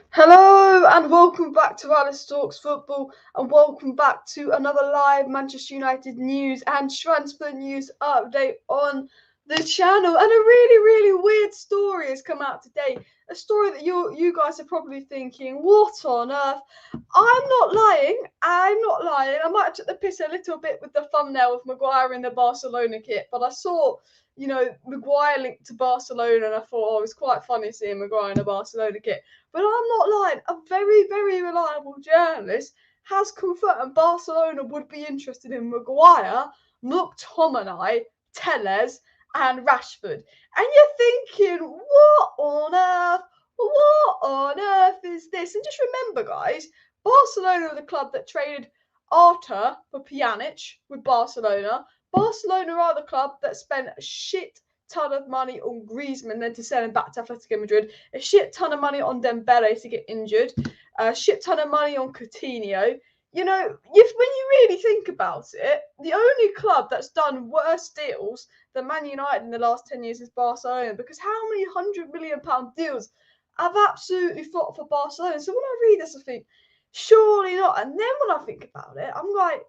Hello and welcome back to Alice Talks Football and welcome back to another live Manchester United news and transfer news update on the channel. And a really weird story has come out today. A story that you guys are probably thinking, what on earth? I'm not lying. I might have took the piss a little bit with the thumbnail of Maguire in the Barcelona kit, but I saw Maguire linked to Barcelona and I thought, it's quite funny seeing Maguire in a Barcelona kit. But I'm not lying. A very reliable journalist has confirmed Barcelona would be interested in Maguire, McTomminay, Telles, and Rashford. And you're thinking, what on earth? What on earth is this? And just remember, guys, Barcelona are the club that traded Arta for Pjanic with Barcelona. Barcelona are the club that spent a shit ton of money on Griezmann then to sell him back to Atletico Madrid, a shit ton of money on Dembele to get injured, a shit ton of money on Coutinho. When you really think about it, the only club that's done worse deals than Man United in the last 10 years is Barcelona, because how many £100 million deals have absolutely fought for Barcelona? So when I read this, I think, surely not. And then when I think about it, I'm like,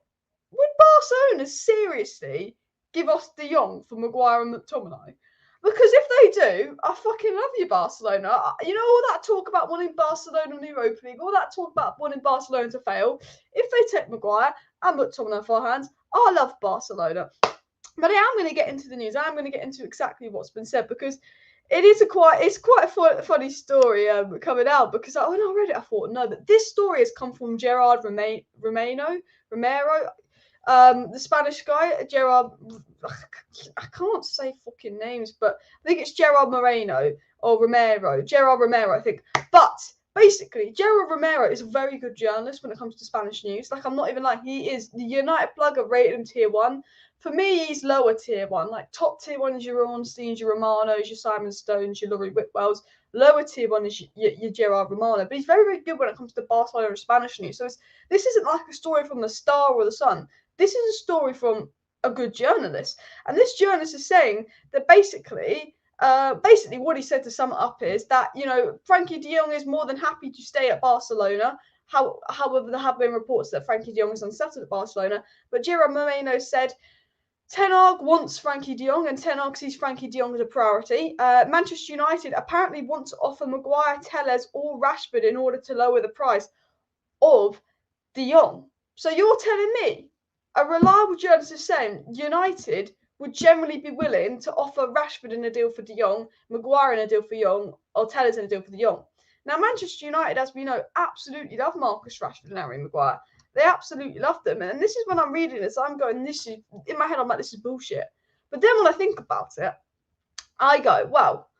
would Barcelona seriously give us Dion for Maguire and McTomminay? Because if they do, I fucking love you, Barcelona. All that talk about wanting Barcelona in the Europa League, all that talk about wanting Barcelona to fail. If they take Maguire and McTomminay for hands, I love Barcelona. But I am going to get into the news. I am going to get into exactly what's been said because it's quite a funny story coming out, because when I read it, I thought, no, that this story has come from Gerard Romero, the Spanish guy, Gerard. I can't say fucking names, but I think it's Gerard Moreno or Romero. Gerard Romero, I think. But basically, Gerard Romero is a very good journalist when it comes to Spanish news. Like, I'm not even like, he is the United plugger, rated him tier 1. For me, he's lower tier 1. Like, top tier 1 is your Ornsteins, your Romanos, your Simon Stones, your Laurie Whitwells. Lower tier 1 is your Gerard Romano. But he's very good when it comes to Barcelona and Spanish news. So this isn't like a story from the Star or the Sun. This is a story from a good journalist. And this journalist is saying that basically what he said, to sum it up, is that, Frankie de Jong is more than happy to stay at Barcelona. However, there have been reports that Frankie de Jong is unsettled at Barcelona. But Gerard Moreno said Ten Hag wants Frankie de Jong, and Ten Hag sees Frankie de Jong as a priority. Manchester United apparently want to offer Maguire, Telles, or Rashford in order to lower the price of de Jong. So you're telling me a reliable journalist is saying United would generally be willing to offer Rashford in a deal for de Jong, Maguire in a deal for de Jong, or Telles in a deal for de Jong. Now, Manchester United, as we know, absolutely love Marcus Rashford and Harry Maguire. They absolutely love them. And this is when I'm reading this, I'm going, this is, in my head, I'm like, this is bullshit. But then when I think about it, I go, well,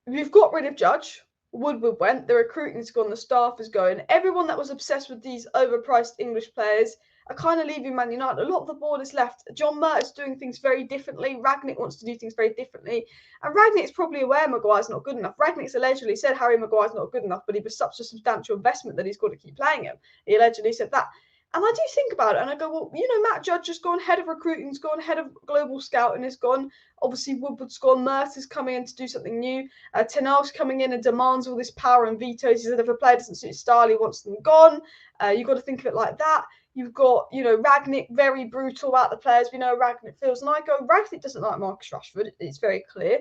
we've got rid of Judge. Woodward went, the recruiting's gone, the staff is going. Everyone that was obsessed with these overpriced English players are kind of leaving Man United. A lot of the board is left. John Mert is doing things very differently. Rangnick wants to do things very differently. And Rangnick's probably aware Maguire's not good enough. Rangnick's allegedly said Harry Maguire's not good enough, but he was such a substantial investment that he's got to keep playing him. He allegedly said that. And I do think about it and I go, well, Matt Judge has gone head of recruiting, has gone head of global scouting, has gone. Obviously, Woodward's gone. Mert is coming in to do something new. Ten Hag's coming in and demands all this power and vetoes. He said if a player doesn't suit his style, he wants them gone. You've got to think of it like that. You've got, Rangnick, very brutal about the players. We know Rangnick feels. And I go, Rangnick doesn't like Marcus Rashford. It's very clear.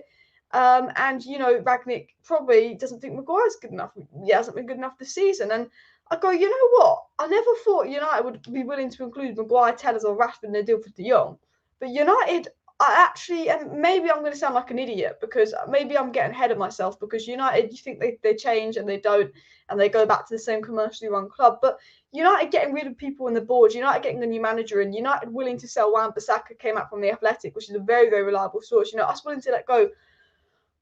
And, Rangnick probably doesn't think Maguire's good enough. He hasn't been good enough this season. And I go, you know what? I never thought United would be willing to include Maguire, Telles, or Rashford in their deal for de Jong. But United, and maybe I'm going to sound like an idiot because maybe I'm getting ahead of myself, because United, you think they change and they don't, and they go back to the same commercially run club. But United getting rid of people in the board, United getting a new manager, and United willing to sell Wan-Bissaka came out from the Athletic, which is a very, very reliable source. Us willing to let go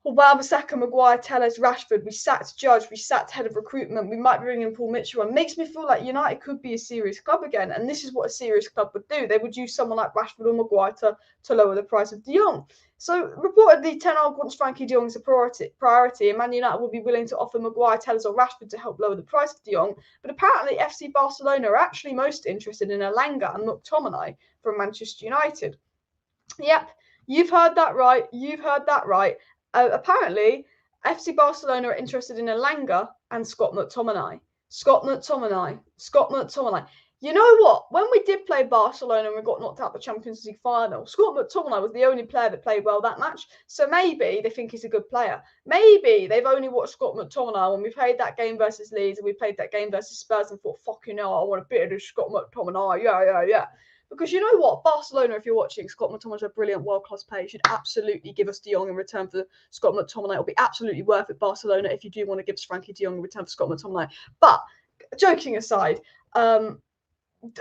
Wan-Bissaka, Maguire, Telles, Rashford. We sacked Judge. We sacked head of recruitment. We might bring in Paul Mitchell. It makes me feel like United could be a serious club again. And this is what a serious club would do. They would use someone like Rashford or Maguire to lower the price of de Jong. So reportedly, Ten Hag wants Frankie de Jong as a priority, and Man United will be willing to offer Maguire, Telles, or Rashford to help lower the price of de Jong. But apparently, FC Barcelona are actually most interested in Elanga and McTomminay from Manchester United. Yep, you've heard that right. Apparently, FC Barcelona are interested in Elanga and Scott McTomminay. Scott McTomminay. You know what? When we did play Barcelona and we got knocked out the Champions League final, Scott McTomminay was the only player that played well that match. So maybe they think he's a good player. Maybe they've only watched Scott McTomminay when we played that game versus Leeds and we played that game versus Spurs and thought, fucking hell, I want a bit of this Scott McTomminay. Yeah. Because you know what? Barcelona, if you're watching, Scott McTominay's a brilliant world-class player. You should absolutely give us De Jong in return for Scott McTominay. It'll be absolutely worth it, Barcelona, if you do want to give us Frankie De Jong in return for Scott McTominay. But, joking aside,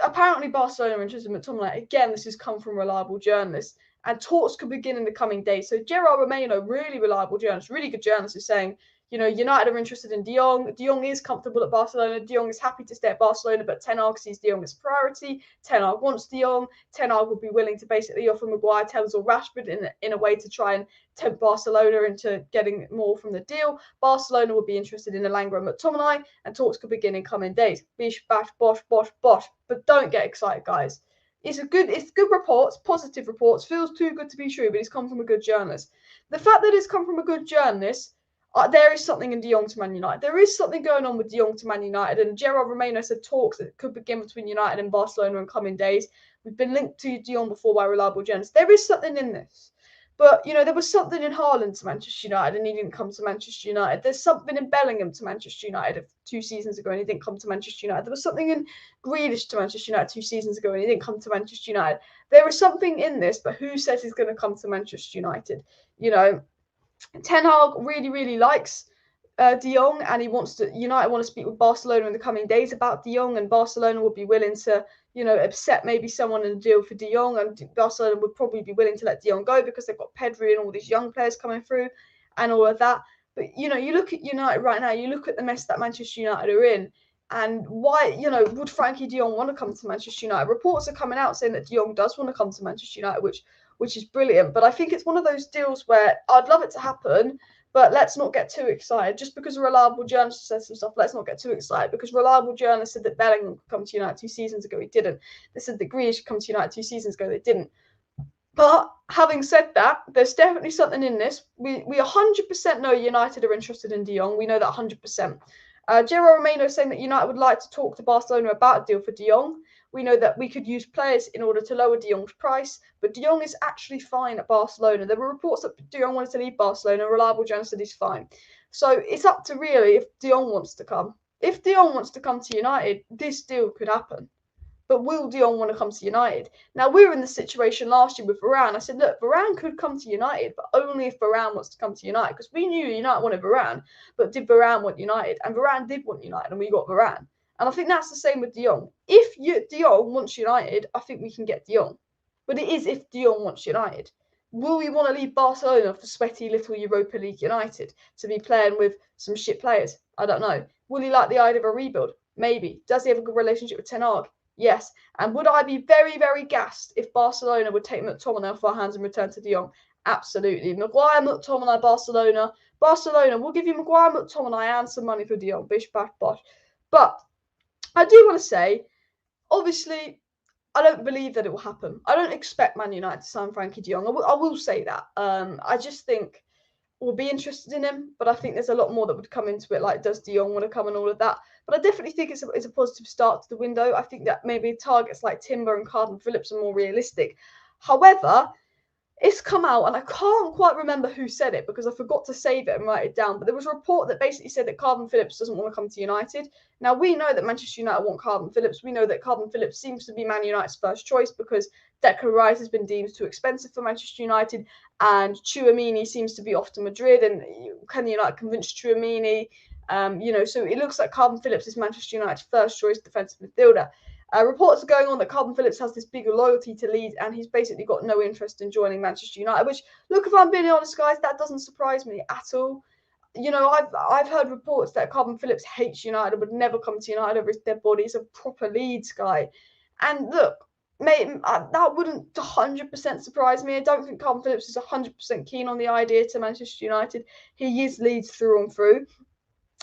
apparently Barcelona are interested in McTomminay. Again, this has come from reliable journalists. And talks could begin in the coming days. So Gerard Romano, really reliable journalist, really good journalist, is saying, you know, United are interested in De Jong. De Jong is comfortable at Barcelona. De Jong is happy to stay at Barcelona, but Ten Hag sees De Jong as priority. Ten Hag wants De Jong. Ten Hag would be willing to basically offer Maguire, Telles or Rashford in a way to try and tempt Barcelona into getting more from the deal. Barcelona would be interested in Elanga and McTomminay, and talks could begin in coming days. Bish, bash, bosh. But don't get excited, guys. It's good reports, positive reports. Feels too good to be true, but it's come from a good journalist. The fact that it's come from a good journalist, there is something in De Jong to Man United. There is something going on with De Jong to Man United, and Gerard Romano said talks that could begin between United and Barcelona in coming days. We've been linked to De Jong before by reliable journalists. There is something in this. But, you know, there was something in Haaland to Manchester United and he didn't come to Manchester United. There's something in Bellingham to Manchester United 2 seasons ago and he didn't come to Manchester United. There was something in Grealish to Manchester United 2 seasons ago and he didn't come to Manchester United. There is something in this, but who says he's going to come to Manchester United? You know, Ten Hag really likes De Jong, and United want to speak with Barcelona in the coming days about De Jong, and Barcelona would be willing to, you know, accept maybe someone in a deal for De Jong, and Barcelona would probably be willing to let De Jong go because they've got Pedri and all these young players coming through and all of that. But, you know, you look at United right now, you look at the mess that Manchester United are in, and why, you know, would Frankie De Jong want to come to Manchester United? Reports are coming out saying that De Jong does want to come to Manchester United, which is brilliant. But I think it's one of those deals where I'd love it to happen, but let's not get too excited. Just because a reliable journalist says some stuff, let's not get too excited. Because reliable journalists said that Bellingham could come to United 2 seasons ago, he didn't. They said that Grealish could come to United 2 seasons ago, they didn't. But having said that, there's definitely something in this. We 100% know United are interested in De Jong. We know that 100%. Gerard Romano is saying that United would like to talk to Barcelona about a deal for De Jong. We know that we could use players in order to lower De Jong's price, but De Jong is actually fine at Barcelona. There were reports that De Jong wanted to leave Barcelona. A reliable journalist said he's fine. So it's up to really if De Jong wants to come. If De Jong wants to come to United, this deal could happen. But will De Jong want to come to United? Now, we were in the situation last year with Varane. I said, look, Varane could come to United, but only if Varane wants to come to United. Because we knew United wanted Varane, but did Varane want United? And Varane did want United, and we got Varane. And I think that's the same with De Jong. If De Jong wants United, I think we can get De Jong. But it is if De Jong wants United. Will we want to leave Barcelona for sweaty little Europa League United to be playing with some shit players? I don't know. Will he like the idea of a rebuild? Maybe. Does he have a good relationship with Ten Hag? Yes. And would I be very gassed if Barcelona would take McTomminay off our hands and return to De Jong? Absolutely. Maguire, McTomminay, Barcelona. Barcelona, we'll give you Maguire, McTomminay and some money for De Jong. Bish, bash, bosh. But I do want to say, obviously, I don't believe that it will happen. I don't expect Man United to sign Frankie De Jong. I will say that. I just think we'll be interested in him, but I think there's a lot more that would come into it, like does De Jong want to come and all of that. But I definitely think it's a positive start to the window. I think that maybe targets like Timber and Cardin Phillips are more realistic. However, it's come out, and I can't quite remember who said it because I forgot to save it and write it down. But there was a report that basically said that Cardin Phillips doesn't want to come to United. Now, we know that Manchester United want Cardin Phillips. We know that Cardin Phillips seems to be Man United's first choice because Declan Rice has been deemed too expensive for Manchester United, and Tchouaméni seems to be off to Madrid. And can United convince Tchouaméni? So it looks like Cardin Phillips is Manchester United's first choice defensive midfielder. Reports are going on that Cardin Phillips has this bigger loyalty to Leeds and he's basically got no interest in joining Manchester United, which, look, if I'm being honest, guys, that doesn't surprise me at all. You know, I've heard reports that Cardin Phillips hates United and would never come to United over his dead body. He's a proper Leeds guy. And look, mate, that wouldn't 100% surprise me. I don't think Cardin Phillips is 100% keen on the idea to Manchester United. He is Leeds through and through.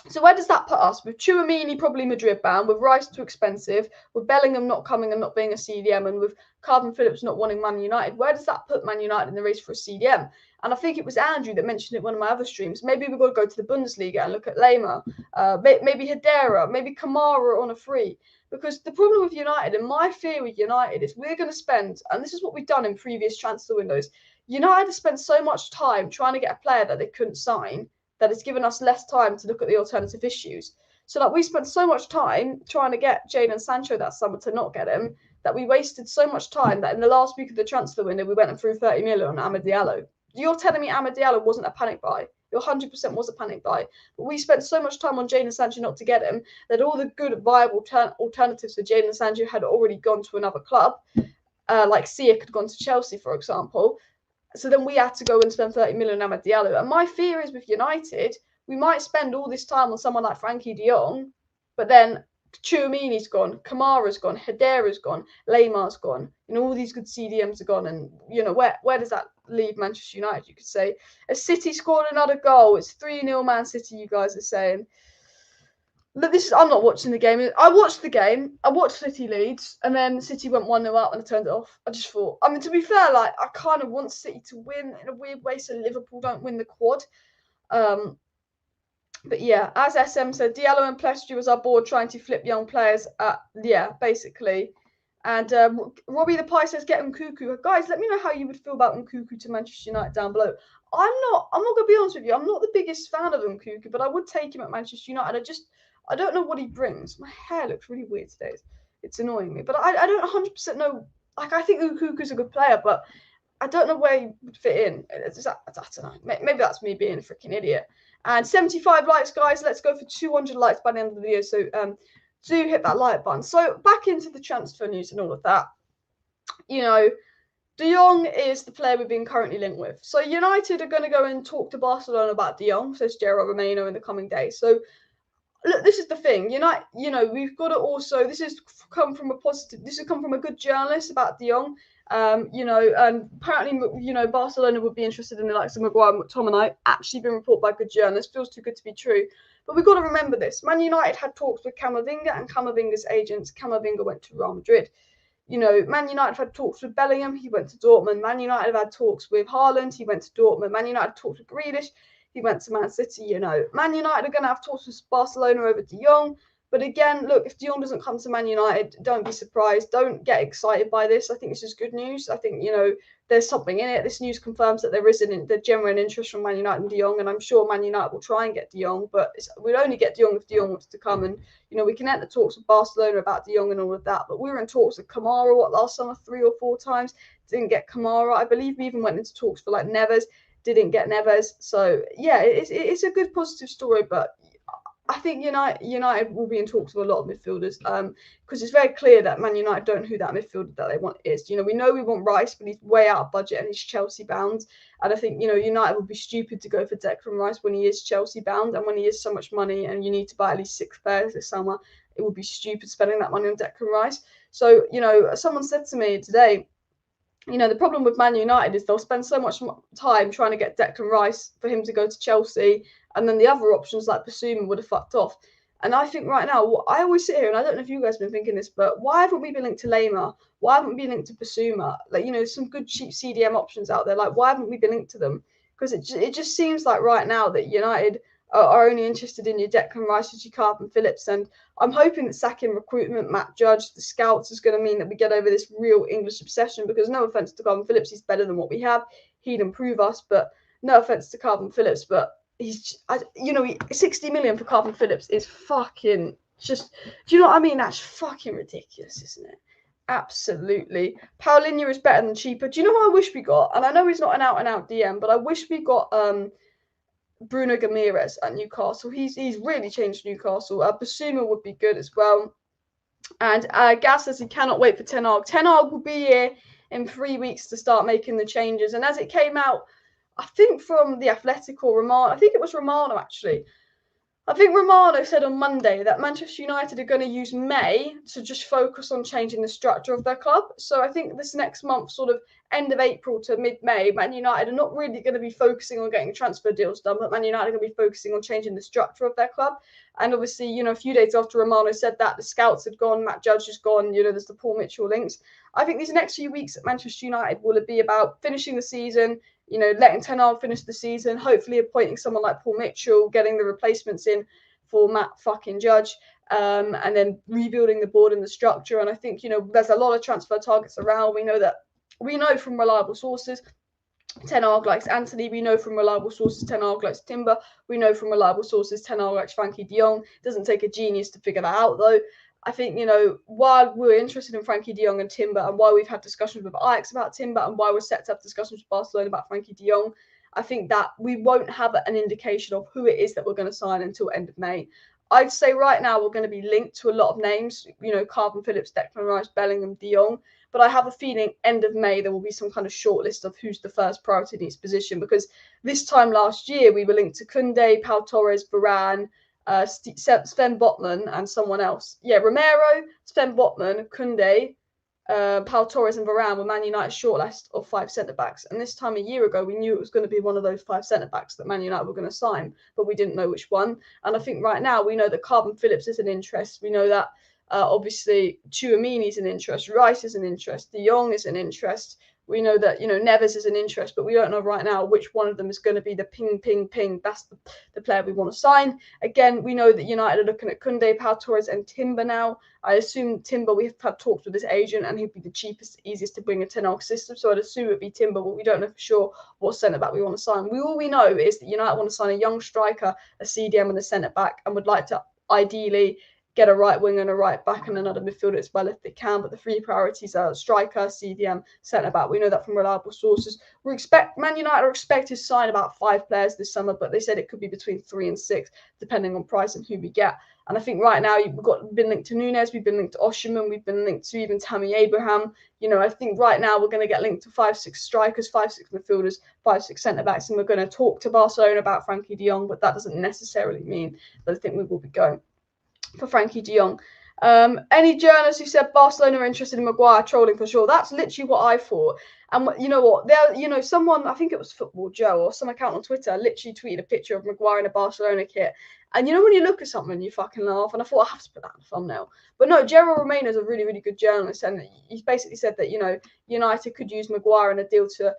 So where does that put us? With Tchouaméni probably Madrid bound, with Rice too expensive, with Bellingham not coming and not being a CDM, and with Calvin Phillips not wanting Man United, where does that put Man United in the race for a CDM? And I think it was Andrew that mentioned it in one of my other streams. Maybe we've got to go to the Bundesliga and look at Lema, maybe Hedera, maybe Kamara on a free. Because the problem with United, and my fear with United, is we're going to spend, and this is what we've done in previous transfer windows, United spent so much time trying to get a player that they couldn't sign that it's given us less time to look at the alternative issues. So like we spent so much time trying to get Jadon Sancho that summer to not get him, that we wasted so much time that in the last week of the transfer window, we went and threw 30 million on Amad Diallo. You're telling me Amad Diallo wasn't a panic buy? It 100% was a panic buy. But we spent so much time on Jadon Sancho not to get him that all the good, viable alternatives for Jadon Sancho had already gone to another club, like Ziyech had gone to Chelsea, for example. So then we had to go and spend 30 million on Amad Diallo. And my fear is with United, we might spend all this time on someone like Frankie Dion, but then Tchouaméni's gone, Kamara's gone, Hedera's gone, Leymar's gone. All these good CDMs are gone. And, where does that leave Manchester United, you could say? A City scored another goal. It's 3-0 Man City, you guys are saying. Look, I'm not watching the game. I watched the game. I watched City Leeds, and then City went 1-0 up and I turned it off. I just thought, to be fair, I kind of want City to win in a weird way so Liverpool don't win the quad. But yeah, as SM said, Diallo and Plestre was our board trying to flip young players. Basically. And Robbie the Pie says, get Nkunku. Guys, let me know how you would feel about Nkunku to Manchester United down below. I'm not going to be honest with you. I'm not the biggest fan of Nkunku, but I would take him at Manchester United. I don't know what he brings. My hair looks really weird today. It's annoying me. But I don't 100% know. I think Nkunku's a good player, but I don't know where he would fit in. I don't know. Maybe that's me being a freaking idiot. And 75 likes, guys. Let's go for 200 likes by the end of the video. So do hit that like button. So back into the transfer news and all of that. De Jong is the player we've been currently linked with. So United are going to go and talk to Barcelona about De Jong, says Gerard Romano in the coming days. So look, this is the thing. We've got to also. This has come from a good journalist about De Jong. And apparently, Barcelona would be interested in the likes of Maguire and McTomminay. Actually been reported by good journalists. Feels too good to be true. But we've got to remember this. Man United had talks with Camavinga and Camavinga's agents. Camavinga went to Real Madrid. Man United had talks with Bellingham. He went to Dortmund. Man United have had talks with Haaland. He went to Dortmund. Man United talked with Grealish. He went to Man City. Man United are going to have talks with Barcelona over De Jong. But again, look, if De Jong doesn't come to Man United, don't be surprised. Don't get excited by this. I think this is good news. I think, there's something in it. This news confirms that there is the genuine interest from Man United and De Jong, and I'm sure Man United will try and get De Jong, but we'll only get De Jong if De Jong wants to come. And, we can enter talks with Barcelona about De Jong and all of that, but we were in talks with Kamara, last summer, 3 or 4 times. Didn't get Kamara. I believe we even went into talks for, Neves. Didn't get Neves. So, yeah, it's a good, positive story, but I think United will be in talks with a lot of midfielders because it's very clear that Man United don't know who that midfielder that they want is. We know we want Rice, but he's way out of budget and he's Chelsea bound. And I think, United would be stupid to go for Declan Rice when he is Chelsea bound and when he is so much money and you need to buy at least 6 players this summer. It would be stupid spending that money on Declan Rice. So, someone said to me today, the problem with Man United is they'll spend so much time trying to get Declan Rice for him to go to Chelsea, and then the other options like Basuma would have fucked off. And I think right now, I always sit here, and I don't know if you guys have been thinking this, but why haven't we been linked to Lema? Why haven't we been linked to Basuma? Some good cheap CDM options out there. Why haven't we been linked to them? Because it just seems like right now that United are only interested in your Declan Rice, your Calvin Phillips, and I'm hoping that sacking recruitment, Matt Judge, the scouts is going to mean that we get over this real English obsession. Because no offense to Calvin Phillips, he's better than what we have. He'd improve us, but no offense to Calvin Phillips, but 60 million for Calvin Phillips is fucking just. Do you know what I mean? That's fucking ridiculous, isn't it? Absolutely. Paulinho is better than cheaper. Do you know who I wish we got? And I know he's not an out-and-out DM, but I wish we got Bruno Ramirez at Newcastle. He's really changed Newcastle. Basuma would be good as well. And Gaz says he cannot wait for Ten Hag. Ten Hag will be here in 3 weeks to start making the changes. And as it came out, I think from The Athletic or Romano, I think it was Romano actually. I think Romano said on Monday that Manchester United are going to use May to just focus on changing the structure of their club. So I think this next month, sort of end of April to mid-May, Man United are not really going to be focusing on getting transfer deals done, but Man United are going to be focusing on changing the structure of their club. And obviously, you know, a few days after Romano said that, the scouts had gone, Matt Judge has gone, you know, there's the Paul Mitchell links. I think these next few weeks at Manchester United will be about finishing the season, you know, letting Ten Hag finish the season, hopefully appointing someone like Paul Mitchell, getting the replacements in for Matt fucking Judge, and then rebuilding the board and the structure. And I think, you know, there's a lot of transfer targets around. We know from reliable sources Ten Hag likes Antony. We know from reliable sources Ten Hag likes Timber. We know from reliable sources Ten Hag likes Frankie Dion. Doesn't take a genius to figure that out, though. I think, you know, while we're interested in Frankie de Jong and Timber, and why we've had discussions with Ajax about Timber, and why we're set to have discussions with Barcelona about Frankie de Jong, I think that we won't have an indication of who it is that we're going to sign until end of May. I'd say right now we're going to be linked to a lot of names, you know, Carbon Phillips, Declan Rice, Bellingham, de Jong. But I have a feeling end of May there will be some kind of short list of who's the first priority in each position, because this time last year we were linked to Koundé, Pau Torres, Varane, Sven Botman and someone else. Yeah, Romero, Sven Botman, Koundé, Pau Torres and Varane were Man United's shortlist of 5 centre-backs. And this time a year ago, we knew it was going to be one of those 5 centre-backs that Man United were going to sign, but we didn't know which one. And I think right now we know that Carbon Phillips is an interest. We know that obviously Tchouameni is an interest, Rice is an interest, De Jong is an interest. We know that, you know, Neves is an interest, but we don't know right now which one of them is going to be the ping. That's the player we want to sign. Again, we know that United are looking at Koundé, Pau Torres and Timber now. I assume Timber, we've had talks with his agent and he'd be the cheapest, easiest to bring a Ten Hag system. So I'd assume it'd be Timber, but we don't know for sure what centre-back we want to sign. All we know is that United want to sign a young striker, a CDM and a centre-back, and would like to ideally get a right wing and a right back and another midfielder as well if they can. But the 3 priorities are striker, CDM, centre back. We know that from reliable sources. Man United are expected to sign about 5 players this summer, but they said it could be between 3 and 6, depending on price and who we get. And I think right now we've been linked to Nunes, we've been linked to OSIMHEN, we've been linked to even Tammy Abraham. You know, I think right now we're going to get linked to 5-6 strikers, 5-6 midfielders, 5-6 centre backs, and we're going to talk to Barcelona about Frankie de Jong, but that doesn't necessarily mean that I think we will be going for Frankie de Jong. Any journalists who said Barcelona are interested in Maguire trolling for sure. That's literally what I thought. And you know what? There, you know, someone, I think it was Football Joe or some account on Twitter, literally tweeted a picture of Maguire in a Barcelona kit. And you know when you look at something, you fucking laugh. And I thought I have to put that in the thumbnail. But no, Gerald Romano is a really, really good journalist, and he basically said that, you know, United could use Maguire in a deal to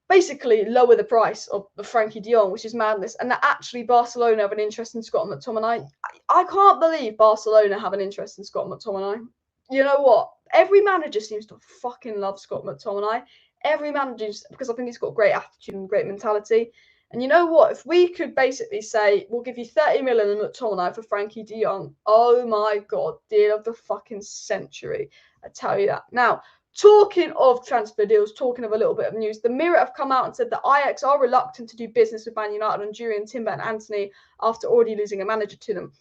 basically lower the price of Frankie de Jong, which is madness, and that actually Barcelona have an interest in Scott McTomminay. I can't believe Barcelona have an interest in Scott McTomminay. You know what? Every manager seems to fucking love Scott McTomminay. Every manager, because I think he's got great attitude and great mentality. And you know what? If we could basically say, we'll give you 30 million in McTomminay for Frankie de Jong, oh my God, deal of the fucking century. I tell you that. Now, talking of transfer deals, talking of a little bit of news, the Mirror have come out and said that Ajax are reluctant to do business with Man United on Julian Timber and Antony after already losing a manager to them.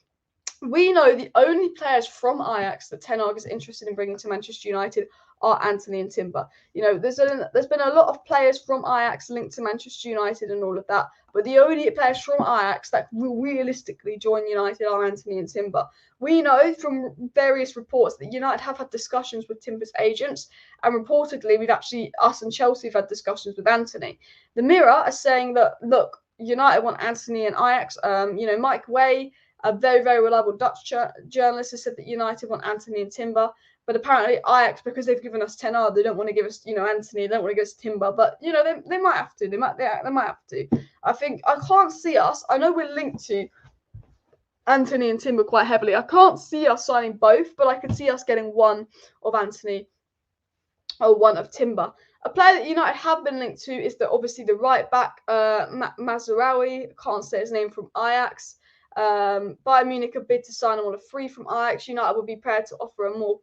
We know the only players from Ajax that Ten Hag is interested in bringing to Manchester United are Antony and Timber. You know, there's been a lot of players from Ajax linked to Manchester United and all of that, but the only players from Ajax that will realistically join United are Antony and Timber. We know from various reports that United have had discussions with Timber's agents, and reportedly us and Chelsea have had discussions with Antony. The Mirror are saying that, look, United want Antony and Ajax. You know, Mike Way, a very, very reliable Dutch journalist, has said that United want Antony and Timber. But apparently Ajax, because they've given us Ten Hag, they don't want to give us, you know, Antony. They don't want to give us Timber. But you know, they might have to. They might have to. I think I can't see us. I know we're linked to Antony and Timber quite heavily. I can't see us signing both, but I could see us getting one of Antony or one of Timber. A player that United have been linked to is obviously the right back Mazraoui. Can't say his name, from Ajax. Bayern Munich a bid to sign him on a free from Ajax. United would be prepared to offer a more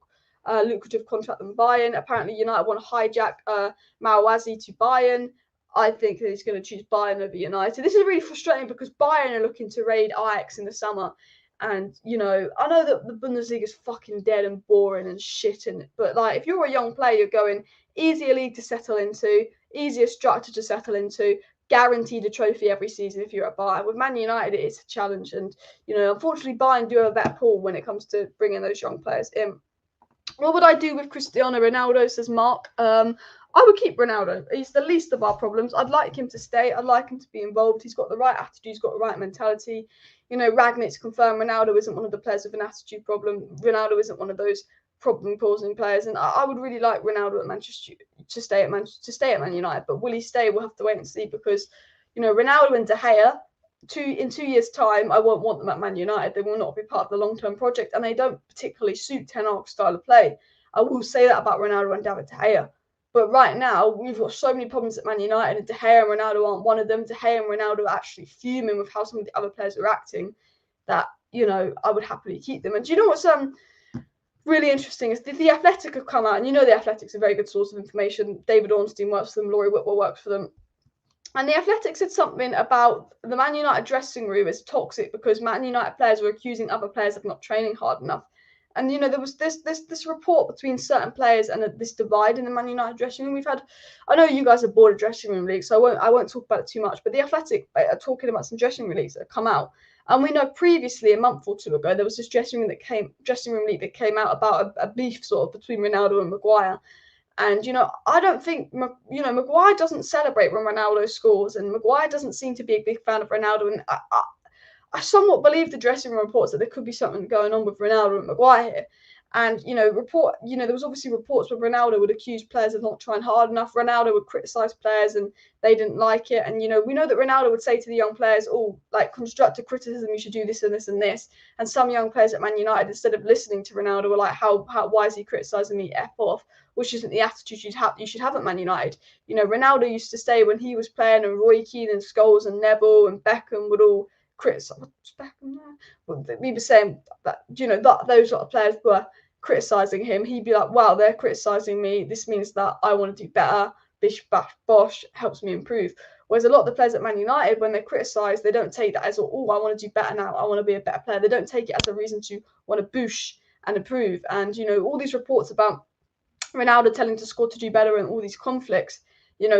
lucrative contract than Bayern. Apparently, United want to hijack Mawazi to Bayern. I think that he's going to choose Bayern over United. This is really frustrating because Bayern are looking to raid Ajax in the summer. And, you know, I know that the Bundesliga is fucking dead and boring and shit. But, like, if you're a young player, you're going easier league to settle into, easier structure to settle into, guaranteed a trophy every season if you're at Bayern. With Man United, it is a challenge, and unfortunately, Bayern do have a better pool when it comes to bringing those young players in. What would I do with Cristiano Ronaldo, says Mark? I would keep Ronaldo. He's the least of our problems. I'd like him to stay. I'd like him to be involved. He's got the right attitude. He's got the right mentality. Ragnick's confirmed Ronaldo isn't one of the players with an attitude problem. Ronaldo isn't one of those problem-causing players. And I would really like Ronaldo at Manchester to stay at Man United. But will he stay? We'll have to wait and see, because Ronaldo and De Gea, in 2 years' time, I won't want them at Man United. They will not be part of the long-term project, and they don't particularly suit Ten Hag's style of play. I will say that about Ronaldo and David De Gea. But right now, we've got so many problems at Man United, and De Gea and Ronaldo aren't one of them. De Gea and Ronaldo are actually fuming with how some of the other players are acting, that, I would happily keep them. And do you know what's really interesting is the Athletic have come out, and the Athletic's a very good source of information. David Ornstein works for them, Laurie Whitwell works for them. And the Athletic said something about the Man United dressing room is toxic because Man United players were accusing other players of not training hard enough. And, there was this rapport between certain players and this divide in the Man United dressing room. I know you guys are bored of dressing room leagues, so I won't talk about it too much. But the Athletic are talking about some dressing room leagues that have come out. And we know previously, a month or two ago, there was this dressing room league that came out about a beef sort of between Ronaldo and Maguire. And, I don't think, Maguire doesn't celebrate when Ronaldo scores, and Maguire doesn't seem to be a big fan of Ronaldo. And I somewhat believe the dressing room reports that there could be something going on with Ronaldo and Maguire here. And, there was obviously reports where Ronaldo would accuse players of not trying hard enough. Ronaldo would criticise players and they didn't like it. And, we know that Ronaldo would say to the young players, constructive criticism, you should do this and this and this. And some young players at Man United, instead of listening to Ronaldo, were like, why is he criticising me? F off, which isn't the attitude you should have at Man United. Ronaldo used to say when he was playing, and Roy Keane and Scholes and Neville and Beckham would all criticize. We were saying that, that those sort of players were criticising him. He'd be like, wow, they're criticising me. This means that I want to do better. Bish, bash, bosh, helps me improve. Whereas a lot of the players at Man United, when they're criticised, they don't take that as, oh, I want to do better now. I want to be a better player. They don't take it as a reason to want to boosh and improve. And, all these reports about Ronaldo telling to squad to do better and all these conflicts,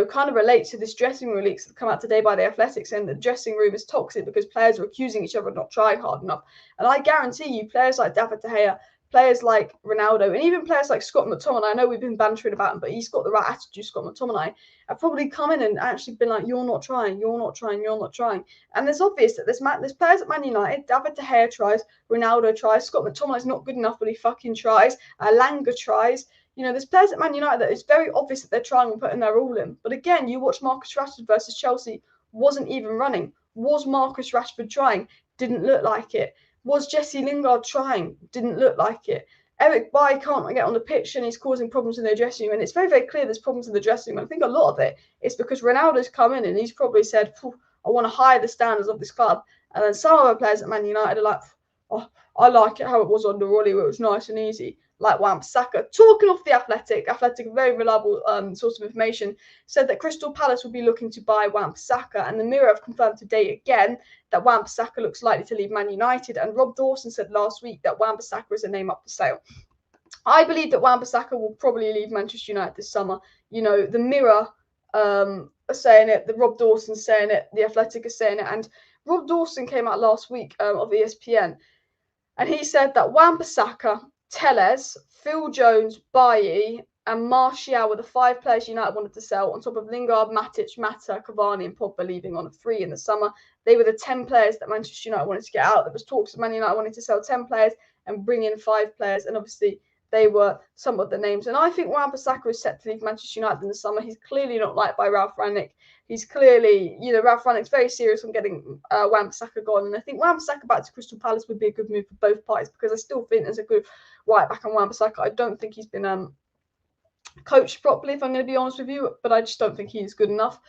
kind of relate to this dressing room leaks that come out today by the Athletic, saying the dressing room is toxic because players are accusing each other of not trying hard enough. And I guarantee you, players like David De Gea, players like Ronaldo, and even players like Scott McTominay, I know we've been bantering about him, but he's got the right attitude, Scott McTominay, have probably come in and actually been like, you're not trying. And it's obvious that there's players at Man United, David De Gea tries, Ronaldo tries, Scott McTominay's not good enough, but he fucking tries, Langa tries. There's players at Man United that it's very obvious that they're trying and putting their all in. But again, you watch Marcus Rashford versus Chelsea, wasn't even running. Was Marcus Rashford trying? Didn't look like it. Was Jesse Lingard trying? Didn't look like it. ERIK can't get on the pitch and he's causing problems in their dressing room. And it's very, very clear there's problems in the dressing room. I think a lot of it is because Ronaldo's come in and he's probably said, I want to higher the standards of this club. And then some other players at Man United are like, oh, I like it how it was under Rolly, where it was nice and easy. Like Wan-Bissaka. Talking off the Athletic, very reliable source of information, said that Crystal Palace will be looking to buy Wan-Bissaka, and the Mirror have confirmed today again that Wan-Bissaka looks likely to leave Man United, and Rob Dawson said last week that Wan-Bissaka is a name up for sale. I believe that Wan-Bissaka will probably leave Manchester United this summer. The Mirror are saying it, the Rob Dawson's saying it, the Athletic is saying it, and Rob Dawson came out last week of ESPN, and he said that Wan-Bissaka, Telles, Phil Jones, Bailly, and Martial were the 5 players United wanted to sell, on top of Lingard, Matic, Mata, Cavani, and Pogba leaving on a free in the summer. They were the 10 players that Manchester United wanted to get out. There was talks of Man United wanting to sell 10 players and bring in 5 players, and obviously they were some of the names. And I think Wan-Bissaka is set to leave Manchester United in the summer. He's clearly not liked by Ralph Rangnick. He's clearly, Ralph Rangnick's very serious on getting Wan-Bissaka gone. And I think Wan-Bissaka back to Crystal Palace would be a good move for both parties, because I still think there's a good right back on Wan-Bissaka. I don't think he's been coached properly, if I'm going to be honest with you, but I just don't think he's good enough.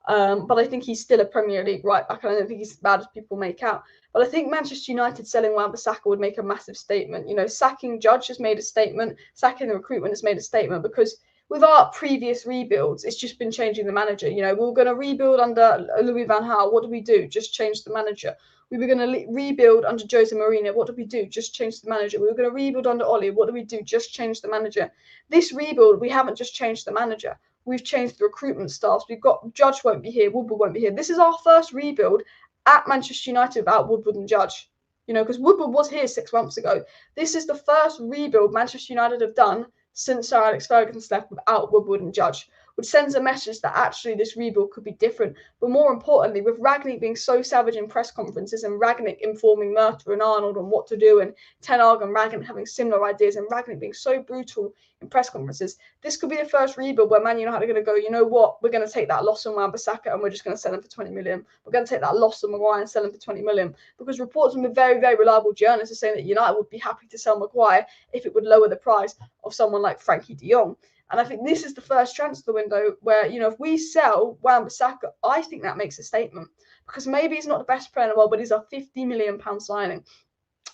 But I think he's still a Premier League right back, and I don't think he's as bad as people make out. But I think Manchester United selling Wan-Bissaka would make a massive statement. Sacking Judge has made a statement, sacking the recruitment has made a statement, because with our previous rebuilds, it's just been changing the manager. We were going to rebuild under Louis van Gaal. What did we do? Just change the manager. We were going to rebuild under Jose Mourinho. What did we do? Just change the manager. We were going to rebuild under Oli. What did we do? Just change the manager. This rebuild, we haven't just changed the manager. We've changed the recruitment staffs. We've got Judge won't be here, Woodward won't be here. This is our first rebuild at Manchester United without Woodward and Judge. You know, because Woodward was here 6 months ago. This is the first rebuild Manchester United have done since Sir Alex Ferguson's left without Woodward and Judge, which sends a message that actually this rebuild could be different. But more importantly, with Rangnick being so savage in press conferences and Rangnick informing Murta and Arnold on what to do, and Ten Hag and Rangnick having similar ideas, and Rangnick being so brutal in press conferences, this could be the first rebuild where Man United are going to go, you know what, we're going to take that loss on Wan-Bissaka and we're just going to sell him for 20 million. We're going to take that loss on Maguire and sell him for 20 million. Because reports from a very, very reliable journalist are saying that United would be happy to sell Maguire if it would lower the price of someone like Frankie Dion. And I think this is the first transfer window where, you know, if we sell Wan-Bissaka, I think that makes a statement. Because maybe he's not the best player in the world, but he's a £50 million signing.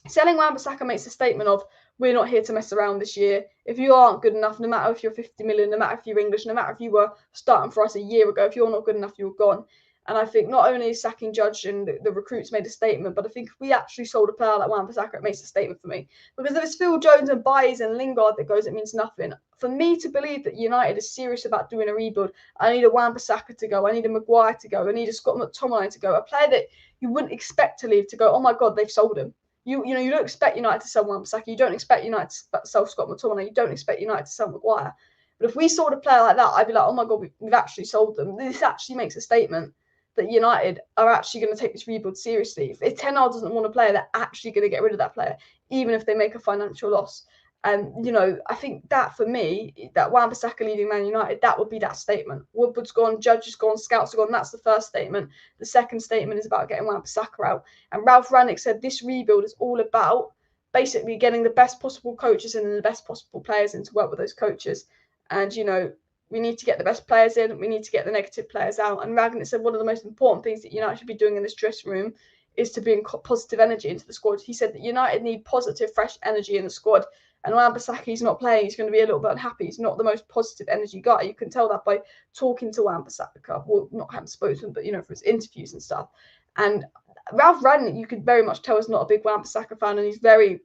Selling Wan-Bissaka makes a statement of, we're not here to mess around this year. If you aren't good enough, no matter if you're 50 million, no matter if you're English, no matter if you were starting for us a year ago, if you're not good enough, you're gone. And I think not only is sacking Judge and the recruits made a statement, but I think if we actually sold a player like Wan-Bissaka, it makes a statement for me. Because if it's Phil Jones and Bailly and Lingard that goes, it means nothing. For me to believe that United is serious about doing a rebuild, I need a Wan-Bissaka to go, I need a Maguire to go, I need a Scott McTomminay to go, a player that you wouldn't expect to leave to go, oh my God, they've sold him. You know, you don't expect United to sell Wan-Bissaka. You don't expect United to sell Scott McTominay. You don't expect United to sell Maguire. But if we sold a player like that, I'd be like, oh my God, we've actually sold them. This actually makes a statement that United are actually going to take this rebuild seriously. If Ten Hag doesn't want a player, they're actually going to get rid of that player, even if they make a financial loss. And, you know, I think that for me, that Wan-Bissaka leaving Man United, that would be that statement. Woodward's gone, Judge is gone, Scouts are gone. That's the first statement. The second statement is about getting Wan-Bissaka out. And Ralph Rangnick said this rebuild is all about basically getting the best possible coaches in and the best possible players in to work with those coaches. And, you know, we need to get the best players in. We need to get the negative players out. And Rangnick said one of the most important things that United should be doing in this dressing room is to bring positive energy into the squad. He said that United need positive, fresh energy in the squad. And Wan-Bissaka, he's not playing. He's going to be a little bit unhappy. He's not the most positive energy guy. You can tell that by talking to Wan-Bissaka. Well, not having spoken, but, you know, for his interviews and stuff. And Ralph Rangnick, you could very much tell, is not a big Wan-Bissaka fan. And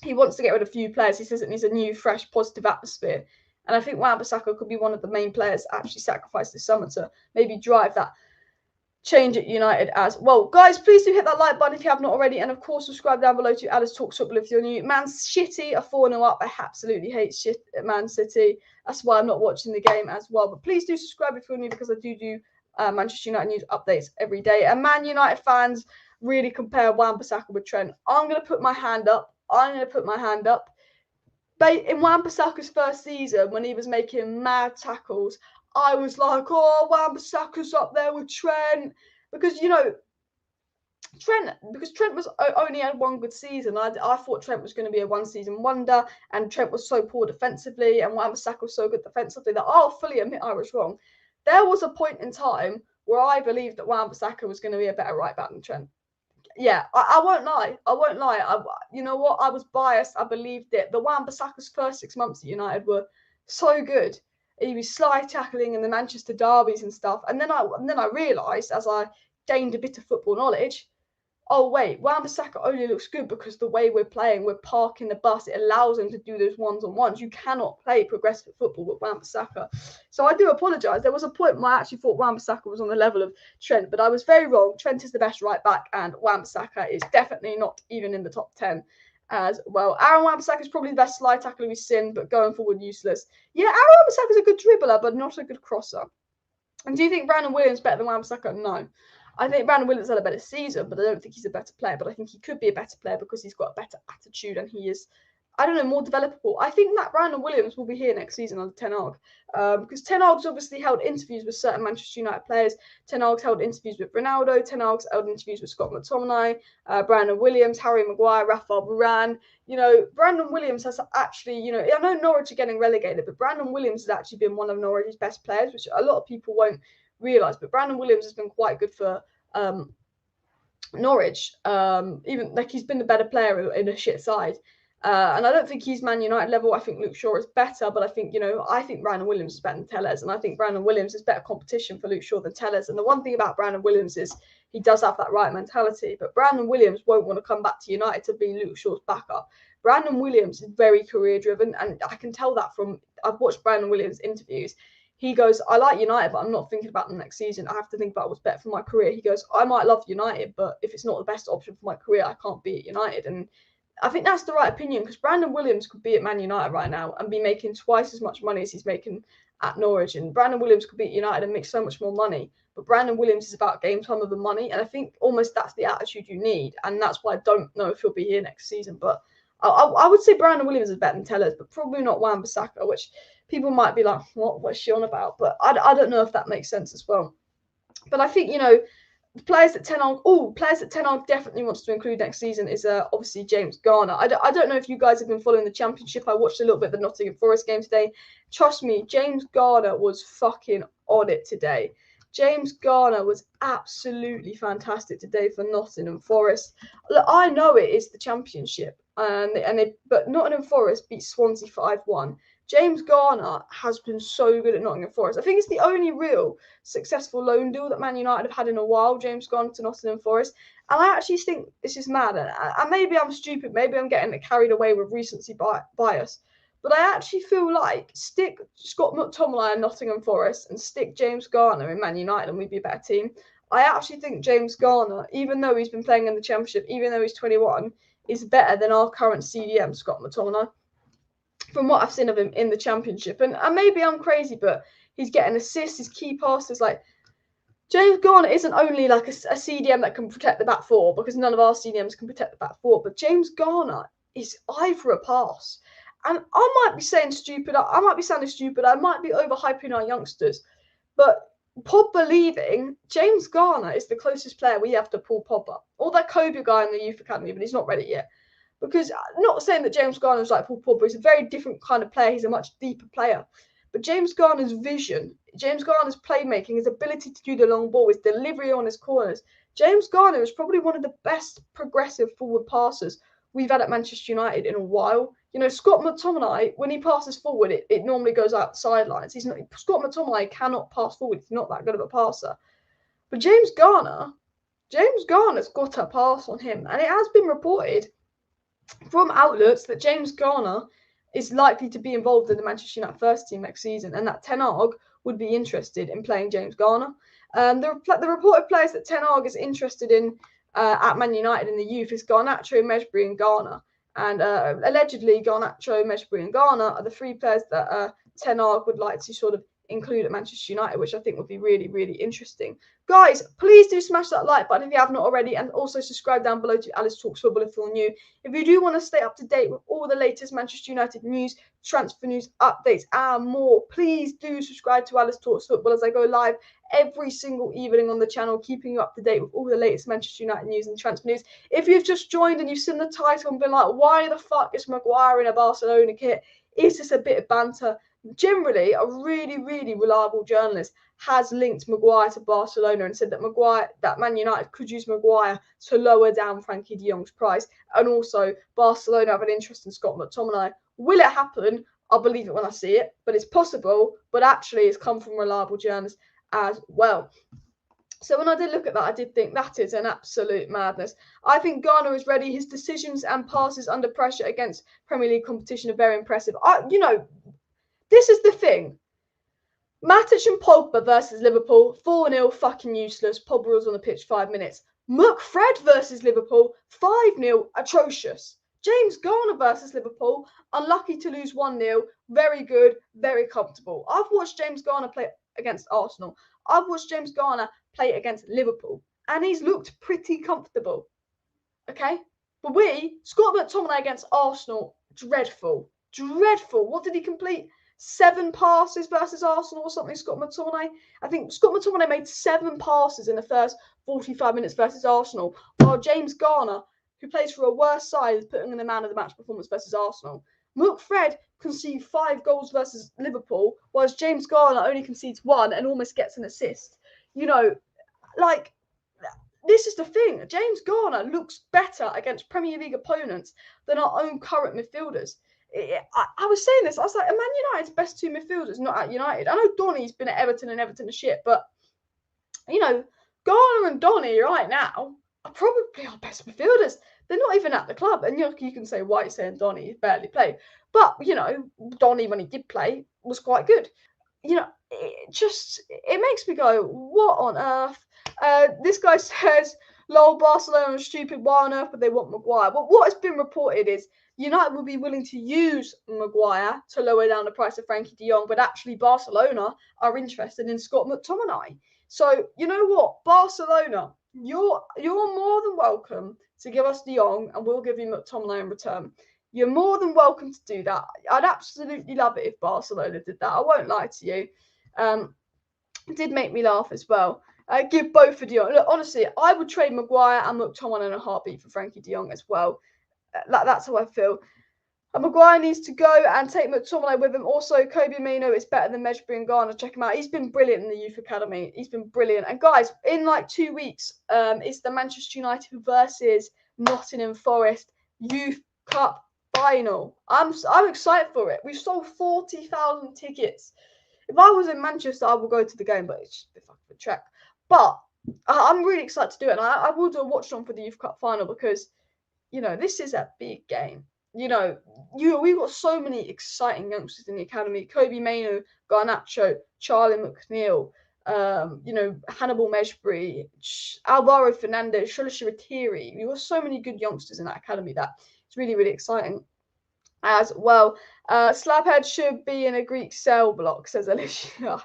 he wants to get rid of a few players. He says it needs a new, fresh, positive atmosphere. And I think Wan-Bissaka could be one of the main players actually sacrificed this summer to maybe drive that change at United as well. Guys, please do hit that like button if you have not already. And of course, subscribe down below to Alice Talks Football if you're new. Man City are 4-0 up. I absolutely hate shit at Man City. That's why I'm not watching the game as well. But please do subscribe if you're new, because I do Manchester United news updates every day. And Man United fans really compare Wan-Bissaka with Trent. I'm going to put my hand up. In Wan-Bissaka's first season, when he was making mad tackles, I was like, oh, Wan-Bissaka's up there with Trent. Because, you know, Trent was only had one good season. I thought Trent was going to be a one-season wonder, and Trent was so poor defensively, and Wan-Bissaka was so good defensively that I'll fully admit I was wrong. There was a point in time where I believed that Wan-Bissaka was going to be a better right-back than Trent. Yeah, I won't lie. You know what? I was biased. I believed it. But Wan-Bissaka's first 6 months at United were so good. He was slide tackling in the Manchester derbies and stuff. And then I realised, as I gained a bit of football knowledge, oh wait, Wan-Bissaka only looks good because the way we're playing, we're parking the bus. It allows him to do those ones-on-ones. You cannot play progressive football with Wan-Bissaka. So I do apologise. There was a point where I actually thought Wan-Bissaka was on the level of Trent, but I was very wrong. Trent is the best right back, and Wan-Bissaka is definitely not even in the top 10 as well. Aaron Wan-Bissaka is probably the best slide tackler we've seen, but going forward, useless. Yeah, Aaron Wan-Bissaka is a good dribbler, but not a good crosser. And do you think Brandon Williams is better than Wan-Bissaka? No. I think Brandon Williams had a better season, but I don't think he's a better player. But I think he could be a better player because he's got a better attitude and he is, I don't know, more developable. I think that Brandon Williams will be here next season under Ten Hag. Because Ten Hag's obviously held interviews with certain Manchester United players. Ten Hag's held interviews with Ronaldo. Ten Hag's held interviews with Scott McTominay, Brandon Williams, Harry Maguire, Rafael Varane. You know, Brandon Williams has actually, you know, I know Norwich are getting relegated, but Brandon Williams has actually been one of Norwich's best players, which a lot of people won't realise. But Brandon Williams has been quite good for Norwich. Even like he's been the better player in a shit side. And I don't think he's Man United level. I think Luke Shaw is better, but I think, you know, I think Brandon Williams is better than Telles, and I think Brandon Williams is better competition for Luke Shaw than Telles. And the one thing about Brandon Williams is he does have that right mentality, but Brandon Williams won't want to come back to United to be Luke Shaw's backup. Brandon Williams is very career driven, and I can tell that from, I've watched Brandon Williams interviews. He goes, I like United, but I'm not thinking about them next season. I have to think about what's better for my career. He goes, I might love United, but if it's not the best option for my career, I can't be at United. And I think that's the right opinion, because Brandon Williams could be at Man United right now and be making twice as much money as he's making at Norwich. And Brandon Williams could be at United and make so much more money. But Brandon Williams is about game time of the money. And I think almost that's the attitude you need. And that's why I don't know if he'll be here next season. But I would say Brandon Williams is better than Tellers, but probably not Wan-Bissaka, which people might be like, what's she on about? But I don't know if that makes sense as well. But I think, players that Ten Hag definitely wants to include next season is obviously James Garner. I don't know if you guys have been following the Championship. I watched a little bit of the Nottingham Forest game today. Trust me, James Garner was fucking on it today. James Garner was absolutely fantastic today for Nottingham Forest. Look, I know it is the Championship, but Nottingham Forest beat Swansea 5-1. James Garner has been so good at Nottingham Forest. I think it's the only real successful loan deal that Man United have had in a while, James Garner to Nottingham Forest. And I actually think this is mad. And maybe I'm stupid. Maybe I'm getting carried away with recency bias. But I actually feel like stick Scott McTomminay in Nottingham Forest and stick James Garner in Man United and we'd be a better team. I actually think James Garner, even though he's been playing in the Championship, even though he's 21, is better than our current CDM, Scott McTominay, from what I've seen of him in the Championship. And maybe I'm crazy, but he's getting assists, his key passes. Like, James Garner isn't only like a CDM that can protect the back four, because none of our CDMs can protect the back four, but James Garner is eye for a pass. And I might be saying stupid, I might be sounding stupid, I might be overhyping our youngsters, but Pogba leaving, James Garner is the closest player we have to Paul Pogba, or that Kobe guy in the youth academy, but he's not ready yet. Because I'm not saying that James Garner is like Paul Pogba, he's a very different kind of player, he's a much deeper player. But James Garner's vision, James Garner's playmaking, his ability to do the long ball, his delivery on his corners, James Garner is probably one of the best progressive forward passers we've had at Manchester United in a while. Scott McTominay, when he passes forward, it normally goes out the sidelines. Scott McTominay cannot pass forward. He's not that good of a passer. But James Garner's got a pass on him. And it has been reported from outlets that James Garner is likely to be involved in the Manchester United first team next season, and that Ten Hag would be interested in playing James Garner. The reported players that Ten Hag is interested in at Man United in the youth is Garnacho, Mesbury and Garner. And allegedly, Garnacho, Mesbury and Garner are the three players that Ten Hag would like to sort of include at Manchester United, which I think would be really, really interesting. Guys, please do smash that like button if you have not already, and also subscribe down below to Alice Talks Football if you're new. If you do want to stay up to date with all the latest Manchester United news, transfer news, updates, and more, please do subscribe to Alice Talks Football as I go live every single evening on the channel, keeping you up to date with all the latest Manchester United news and transfer news. If you've just joined and you've seen the title and been like, why the fuck is Maguire in a Barcelona kit? Is this a bit of banter? Generally, a really, really reliable journalist has linked Maguire to Barcelona and said that Man United could use Maguire to lower down Frankie de Jong's price. And also, Barcelona have an interest in Scott McTominay. Will it happen? I'll believe it when I see it. But it's possible. But actually, it's come from reliable journalists as well. So when I did look at that, I did think that is an absolute madness. I think Garner is ready. His decisions and passes under pressure against Premier League competition are very impressive. This is the thing. Matic and Pogba versus Liverpool, 4-0, fucking useless. Pogba was on the pitch 5 minutes. McFred versus Liverpool, 5-0, atrocious. James Garner versus Liverpool, unlucky to lose 1-0, very good, very comfortable. I've watched James Garner play against Arsenal. I've watched James Garner play against Liverpool, and he's looked pretty comfortable. Okay? But Scott McTominay against Arsenal, dreadful. Dreadful. What did he complete? 7 passes versus Arsenal or something, Scott McTominay. I think Scott McTominay made 7 passes in the first 45 minutes versus Arsenal, while James Garner, who plays for a worse side, is putting in the man of the match performance versus Arsenal. McFred conceded 5 goals versus Liverpool, whereas James Garner only concedes 1 and almost gets an assist. This is the thing. James Garner looks better against Premier League opponents than our own current midfielders. I was saying this, I was like, Man United's best 2 midfielders not at United. I know Donny's been at Everton and Everton is shit, but, Garner and Donny right now are probably our best midfielders. They're not even at the club. And you can say, why are you saying Donny? He's barely played. But, Donny, when he did play, was quite good. it makes me go, what on earth? This guy says, lol, Barcelona are stupid, why on earth would they want Maguire? But what has been reported is United will be willing to use Maguire to lower down the price of Frankie de Jong, but actually Barcelona are interested in Scott McTomminay. So you know what, Barcelona, you're more than welcome to give us de Jong, and we'll give you McTomminay in return. You're more than welcome to do that. I'd absolutely love it if Barcelona did that. I won't lie to you. It did make me laugh as well. Give both for de Jong. Look, honestly, I would trade Maguire and McTomminay in a heartbeat for Frankie de Jong as well. That's how I feel. And Maguire needs to go and take McTomminay with him. Also, Kobe Mino is better than Mejbri and Garner. Check him out. He's been brilliant in the youth academy. He's been brilliant. And guys, in like 2 weeks, it's the Manchester United versus Nottingham Forest Youth Cup final. I'm excited for it. We've sold 40,000 tickets. If I was in Manchester, I would go to the game, but it's just a bit fucking a trek. But I'm really excited to do it, and I will do a watch on for the Youth Cup final because, this is a big game. We've got so many exciting youngsters in the academy. Kobe Mano, Garnacho, Charlie McNeil, Hannibal Mejbri, Alvaro Fernandez, Shola Shiratiri. We've got so many good youngsters in that academy that it's really, really exciting as well. Slabhead should be in a Greek cell block, says Alicia.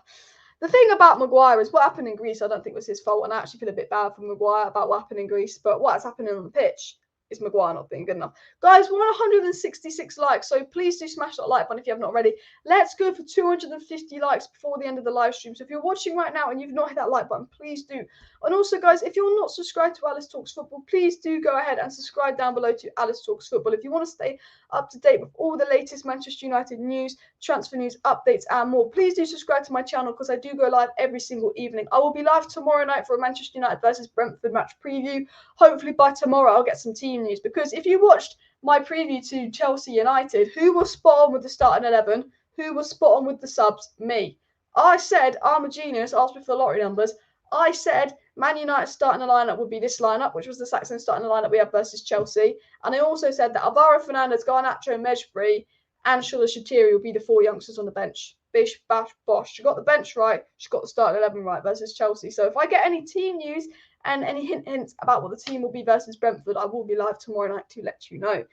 The thing about Maguire is what happened in Greece, I don't think was his fault, and I actually feel a bit bad for Maguire about what happened in Greece, but what has happened on the pitch is Maguire not being good enough. Guys, we're on 166 likes, so please do smash that like button if you have not already. Let's go for 250 likes before the end of the live stream. So if you're watching right now and you've not hit that like button, please do. And also, guys, if you're not subscribed to Alice Talks Football, please do go ahead and subscribe down below to Alice Talks Football. If you want to stay up to date with all the latest Manchester United news, transfer news, updates, and more, please do subscribe to my channel because I do go live every single evening. I will be live tomorrow night for a Manchester United versus Brentford match preview. Hopefully by tomorrow I'll get some team news, because if you watched my preview to Chelsea United, who was spot on with the starting 11? Who was spot on with the subs? Me. I said, I'm a genius, asked me for the lottery numbers. I said Man United starting a lineup would be this lineup, which was the Saxon starting lineup we had versus Chelsea. And I also said that Alvaro Fernandez, Garnacho, Mejbri, and Shola Shiratiri will be the 4 youngsters on the bench. Bish, bash, bosh. She got the bench right. She got the starting 11 right versus Chelsea. So if I get any team news and any hints about what the team will be versus Brentford, I will be live tomorrow night to let you know.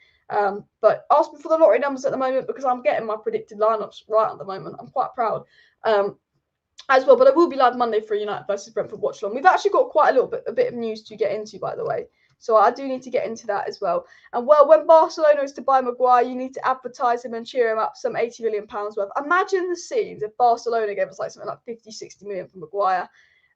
But ask me for the lottery numbers at the moment because I'm getting my predicted lineups right at the moment. I'm quite proud. As well, but I will be live Monday for United versus Brentford watch along. We've actually got quite a bit of news to get into, by the way. So I do need to get into that as well. And well, when Barcelona is to buy Maguire, you need to advertise him and cheer him up some £80 million worth. Imagine the scenes if Barcelona gave us like something like 50, 60 million for Maguire.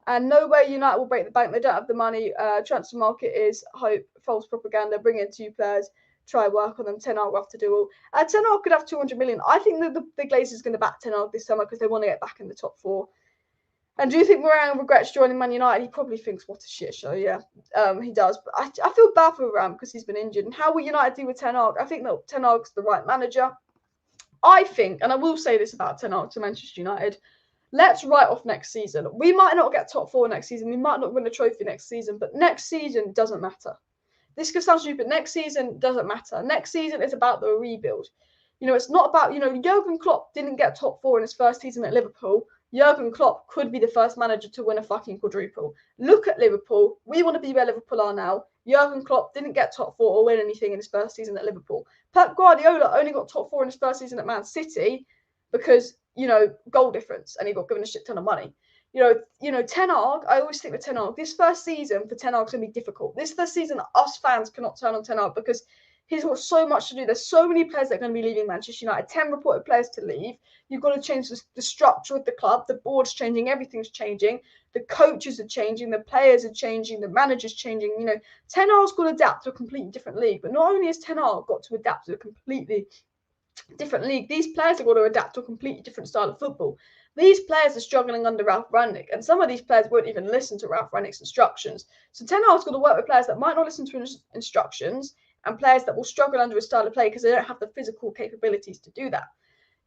And no way United will break the bank. They don't have the money. Transfer market is hope, false propaganda. Bring in 2 players. Try work on them. Ten Hag will have to do all. Ten Hag could have 200 million. I think that the Glazers are going to back Ten Hag this summer because they want to get back in the top 4. And do you think Moran regrets joining Man United? He probably thinks, what a shit show, yeah. He does. But I feel bad for Moran because he's been injured. And how will United do with Ten Hag? I think that Ten Hag's the right manager. I think, and I will say this about Ten Hag to Manchester United, let's write off next season. We might not get top 4 next season. We might not win a trophy next season. But next season doesn't matter. This could sound stupid. Next season doesn't matter. Next season is about the rebuild. It's not about, Jurgen Klopp didn't get top 4 in his first season at Liverpool. Jurgen Klopp could be the first manager to win a fucking quadruple. Look at Liverpool. We want to be where Liverpool are now. Jurgen Klopp didn't get top 4 or win anything in his first season at Liverpool. Pep Guardiola only got top 4 in his first season at Man City because, goal difference, and he got given a shit ton of money. Ten Hag, I always think with Ten Hag, this first season for Ten Hag is going to be difficult. This first season, us fans cannot turn on Ten Hag because he's got so much to do. There's so many players that are going to be leaving Manchester United. 10 reported players to leave. You've got to change the structure of the club. The board's changing. Everything's changing. The coaches are changing. The players are changing. The manager's changing. Ten Hag's got to adapt to a completely different league. But not only has Ten Hag got to adapt to a completely different league, these players have got to adapt to a completely different style of football. These players are struggling under Ralph Rangnick, and some of these players won't even listen to Ralph Rangnick's instructions. So Ten Hag's got to work with players that might not listen to his instructions and players that will struggle under his style of play because they don't have the physical capabilities to do that.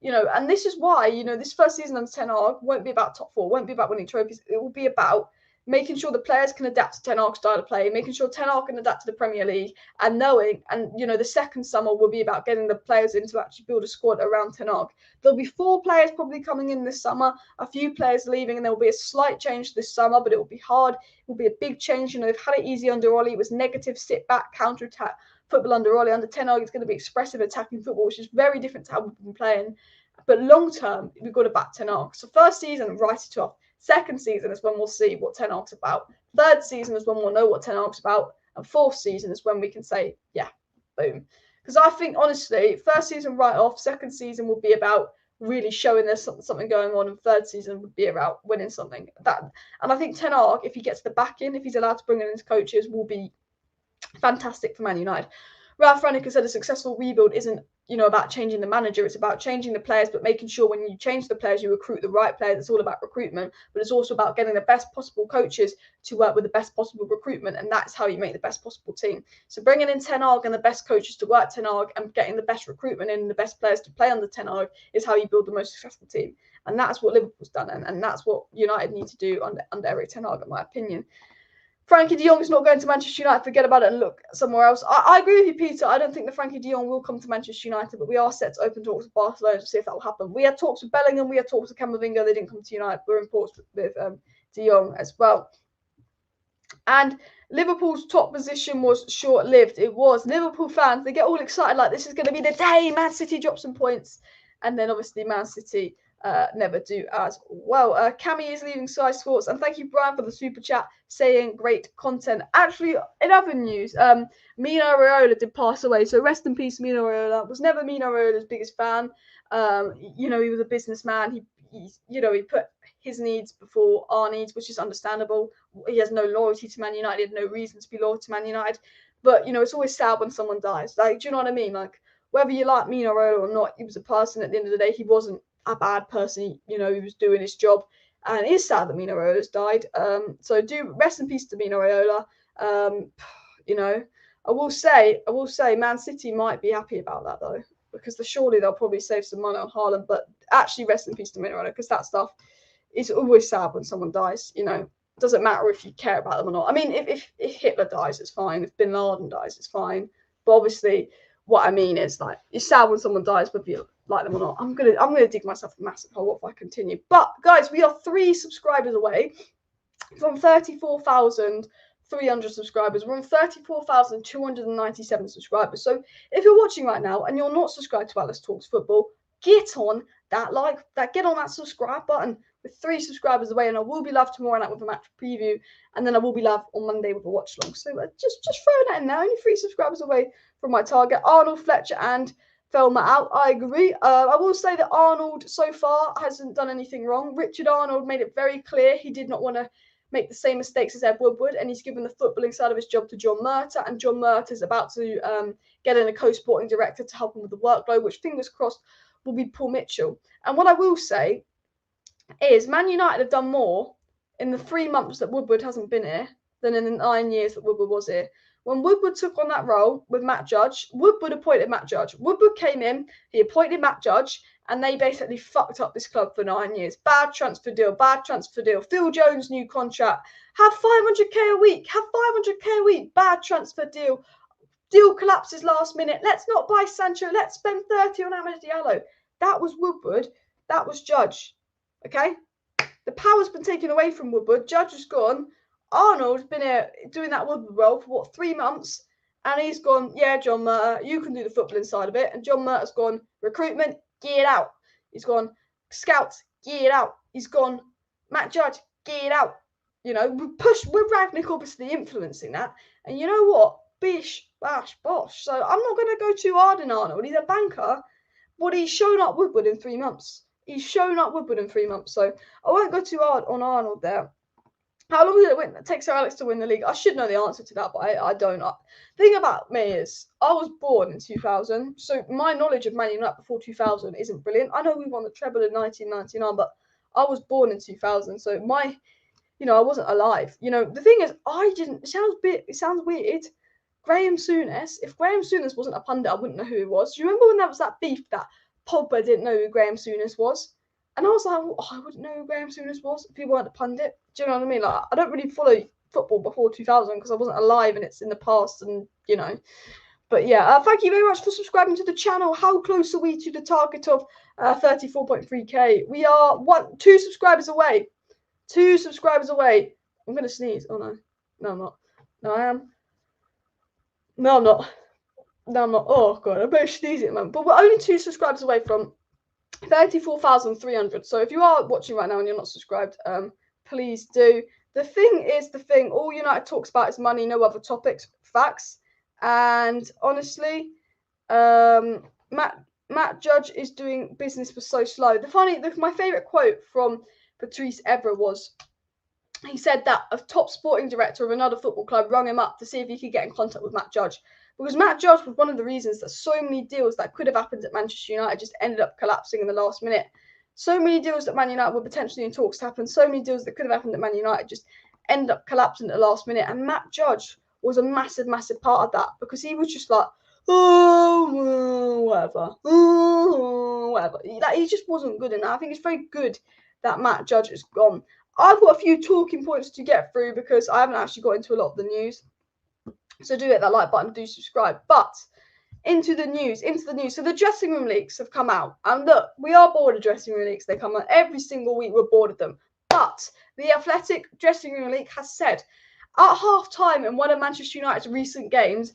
And this is why, this first season under Ten Hag won't be about top 4, won't be about winning trophies. It will be about making sure the players can adapt to Ten Hag's style of play, making sure Ten Hag can adapt to the Premier League, and knowing, and the second summer will be about getting the players in to actually build a squad around Ten Hag. There'll be 4 players probably coming in this summer, a few players leaving, and there will be a slight change this summer, but it will be hard. It will be a big change. They've had it easy under Ollie. It was negative, sit back, counter attack football under Ollie. Under Ten Hag, it's going to be expressive attacking football, which is very different to how we've been playing. But long term, we've got to back Ten Hag. So first season, write it off. Second season is when we'll see what Ten Hag's about. Third season is when we'll know what Ten Hag's about. And fourth season is when we can say, yeah, boom. Because I think, honestly, first season write off. Second season will be about really showing there's something going on. And third season would be about winning something. And I think Ten Hag, if he gets the back in, if he's allowed to bring in his coaches, will be fantastic for Man United. Ralph Rangnick said a successful rebuild isn't about changing the manager. It's about changing the players, but making sure when you change the players, you recruit the right players. It's all about recruitment, but it's also about getting the best possible coaches to work with the best possible recruitment, and that's how you make the best possible team. So bringing in Ten Hag and the best coaches to work Ten Hag and getting the best recruitment in and the best players to play under Ten Hag is how you build the most successful team. And that's what Liverpool's done, and that's what United need to do under Erik Ten Hag, in my opinion. Frankie de Jong is not going to Manchester United. Forget about it and look somewhere else. I agree with you, Peter. I don't think the Frankie de Jong will come to Manchester United, but we are set to open talks with Barcelona to see if that will happen. We had talks with Bellingham. We had talks with Camavinga. They didn't come to United. We're in talks with de Jong as well. And Liverpool's top position was short-lived. It was. Liverpool fans, they get all excited like this is going to be the day Man City drop some points. And then obviously Man City never do as well. Cami is leaving Sky Sports, and thank you, Brian, for the super chat saying great content. Actually, in other news, Mino Raiola did pass away, so rest in peace, Mino Raiola. Was never Mino Raiola's biggest fan. He was a businessman. He put his needs before our needs, which is understandable. He has no loyalty to Man United. He had no reason to be loyal to Man United. But it's always sad when someone dies. Like, do you know what I mean? Like, whether you like Mino Raiola or not, he was a person. At the end of the day, he wasn't a bad person. He was doing his job, and it is sad that Mino Raiola's died. So do rest in peace to Mino Raiola. I will say Man City might be happy about that though, because surely they'll probably save some money on Haaland. But actually, rest in peace to Mino Raiola, because that stuff is always sad when someone dies. It doesn't matter if you care about them or not. I mean, if Hitler dies, it's fine. If Bin Laden dies, it's fine. But obviously, what I mean is, like, it's sad when someone dies, whether you like them or not. I'm gonna dig myself a massive hole if I continue. But guys, we are 3 subscribers away from 34,300 subscribers. We're on 34,297 subscribers. So if you're watching right now and you're not subscribed to Alice Talks Football, get on that subscribe button. With 3 subscribers away, and I will be live tomorrow night with a match preview, and then I will be live on Monday with a watch long. So just throwing that in now. Only 3 subscribers away from my target. Arnold, Fletcher, and Thelma out. I agree. I will say that Arnold so far hasn't done anything wrong. Richard Arnold made it very clear he did not want to make the same mistakes as Ed Woodward, and he's given the footballing side of his job to John Murtagh, and John Murtagh is about to get in a co-sporting director to help him with the workload, which, fingers crossed, will be Paul Mitchell. And what I will say is Man United have done more in the 3 months that Woodward hasn't been here than in the 9 years that Woodward was here. When Woodward took on that role with Matt Judge, Woodward appointed Matt Judge. Woodward came in, he appointed Matt Judge, and they basically fucked up this club for 9 years. Bad transfer deal. Phil Jones' new contract. Have 500k a week. Bad transfer deal. Deal collapses last minute. Let's not buy Sancho. Let's spend 30 on Amad Diallo. That was Woodward. That was Judge. Okay? The power's been taken away from Woodward. Judge is gone. Arnold's been here doing that Woodward role for 3 months, and he's gone, yeah, John Murtagh, you can do the football inside of it. And John Murtagh's gone, recruitment, get out. He's gone, scouts, get out. He's gone, Matt Judge, get out. We're Ragnick obviously influeing that. And you know what? Bish, bash, bosh. So I'm not going to go too hard on Arnold. He's a banker, but he's shown up Woodward in 3 months. So I won't go too hard on Arnold there. How long did it take Sir Alex to win the league? I should know the answer to that, but I don't. The thing about me is I was born in 2000, so my knowledge of Man United before 2000 isn't brilliant. I know we won the treble in 1999, but I was born in 2000, so I wasn't alive. The thing is, it sounds weird. Graham Souness, if Graham Souness wasn't a pundit, I wouldn't know who he was. Do you remember when there was that beef that Pogba didn't know who Graham Souness was? And I was like, oh, I wouldn't know who Graham Souness was if he weren't a pundit. Do you know what I mean? Like, I don't really follow football before 2000 because I wasn't alive and it's in the past, and you know. But yeah, thank you very much for subscribing to the channel. How close are we to the target of 34.3k? We are 2 subscribers away. 2 subscribers away. I'm gonna sneeze. Oh no, no I'm not. No I am. No I'm not. No I'm not. Oh god, I'm very sneezy at the moment. But we're only 2 subscribers away from 34,300. So if you are watching right now and you're not subscribed, please do. The thing is, all United talks about is money, no other topics, facts. And honestly, Matt Judge is doing business for so slow. My favourite quote from Patrice Evra was, he said that a top sporting director of another football club rung him up to see if he could get in contact with Matt Judge. Because Matt Judge was one of the reasons that so many deals that could have happened at Manchester United just ended up collapsing in the last minute. So many deals that Man United were potentially in talks to happen. So many deals that could have happened at Man United just ended up collapsing at the last minute. And Matt Judge was a massive, massive part of that because he was just like, oh, whatever. Oh, whatever. He just wasn't good enough. I think it's very good that Matt Judge is gone. I've got a few talking points to get through because I haven't actually got into a lot of the news. So do hit that like button, do subscribe. But into the news. So the dressing room leaks have come out. And look, we are bored of dressing room leaks. They come out every single week. We're bored of them. But the Athletic dressing room leak has said, at half-time in one of Manchester United's recent games,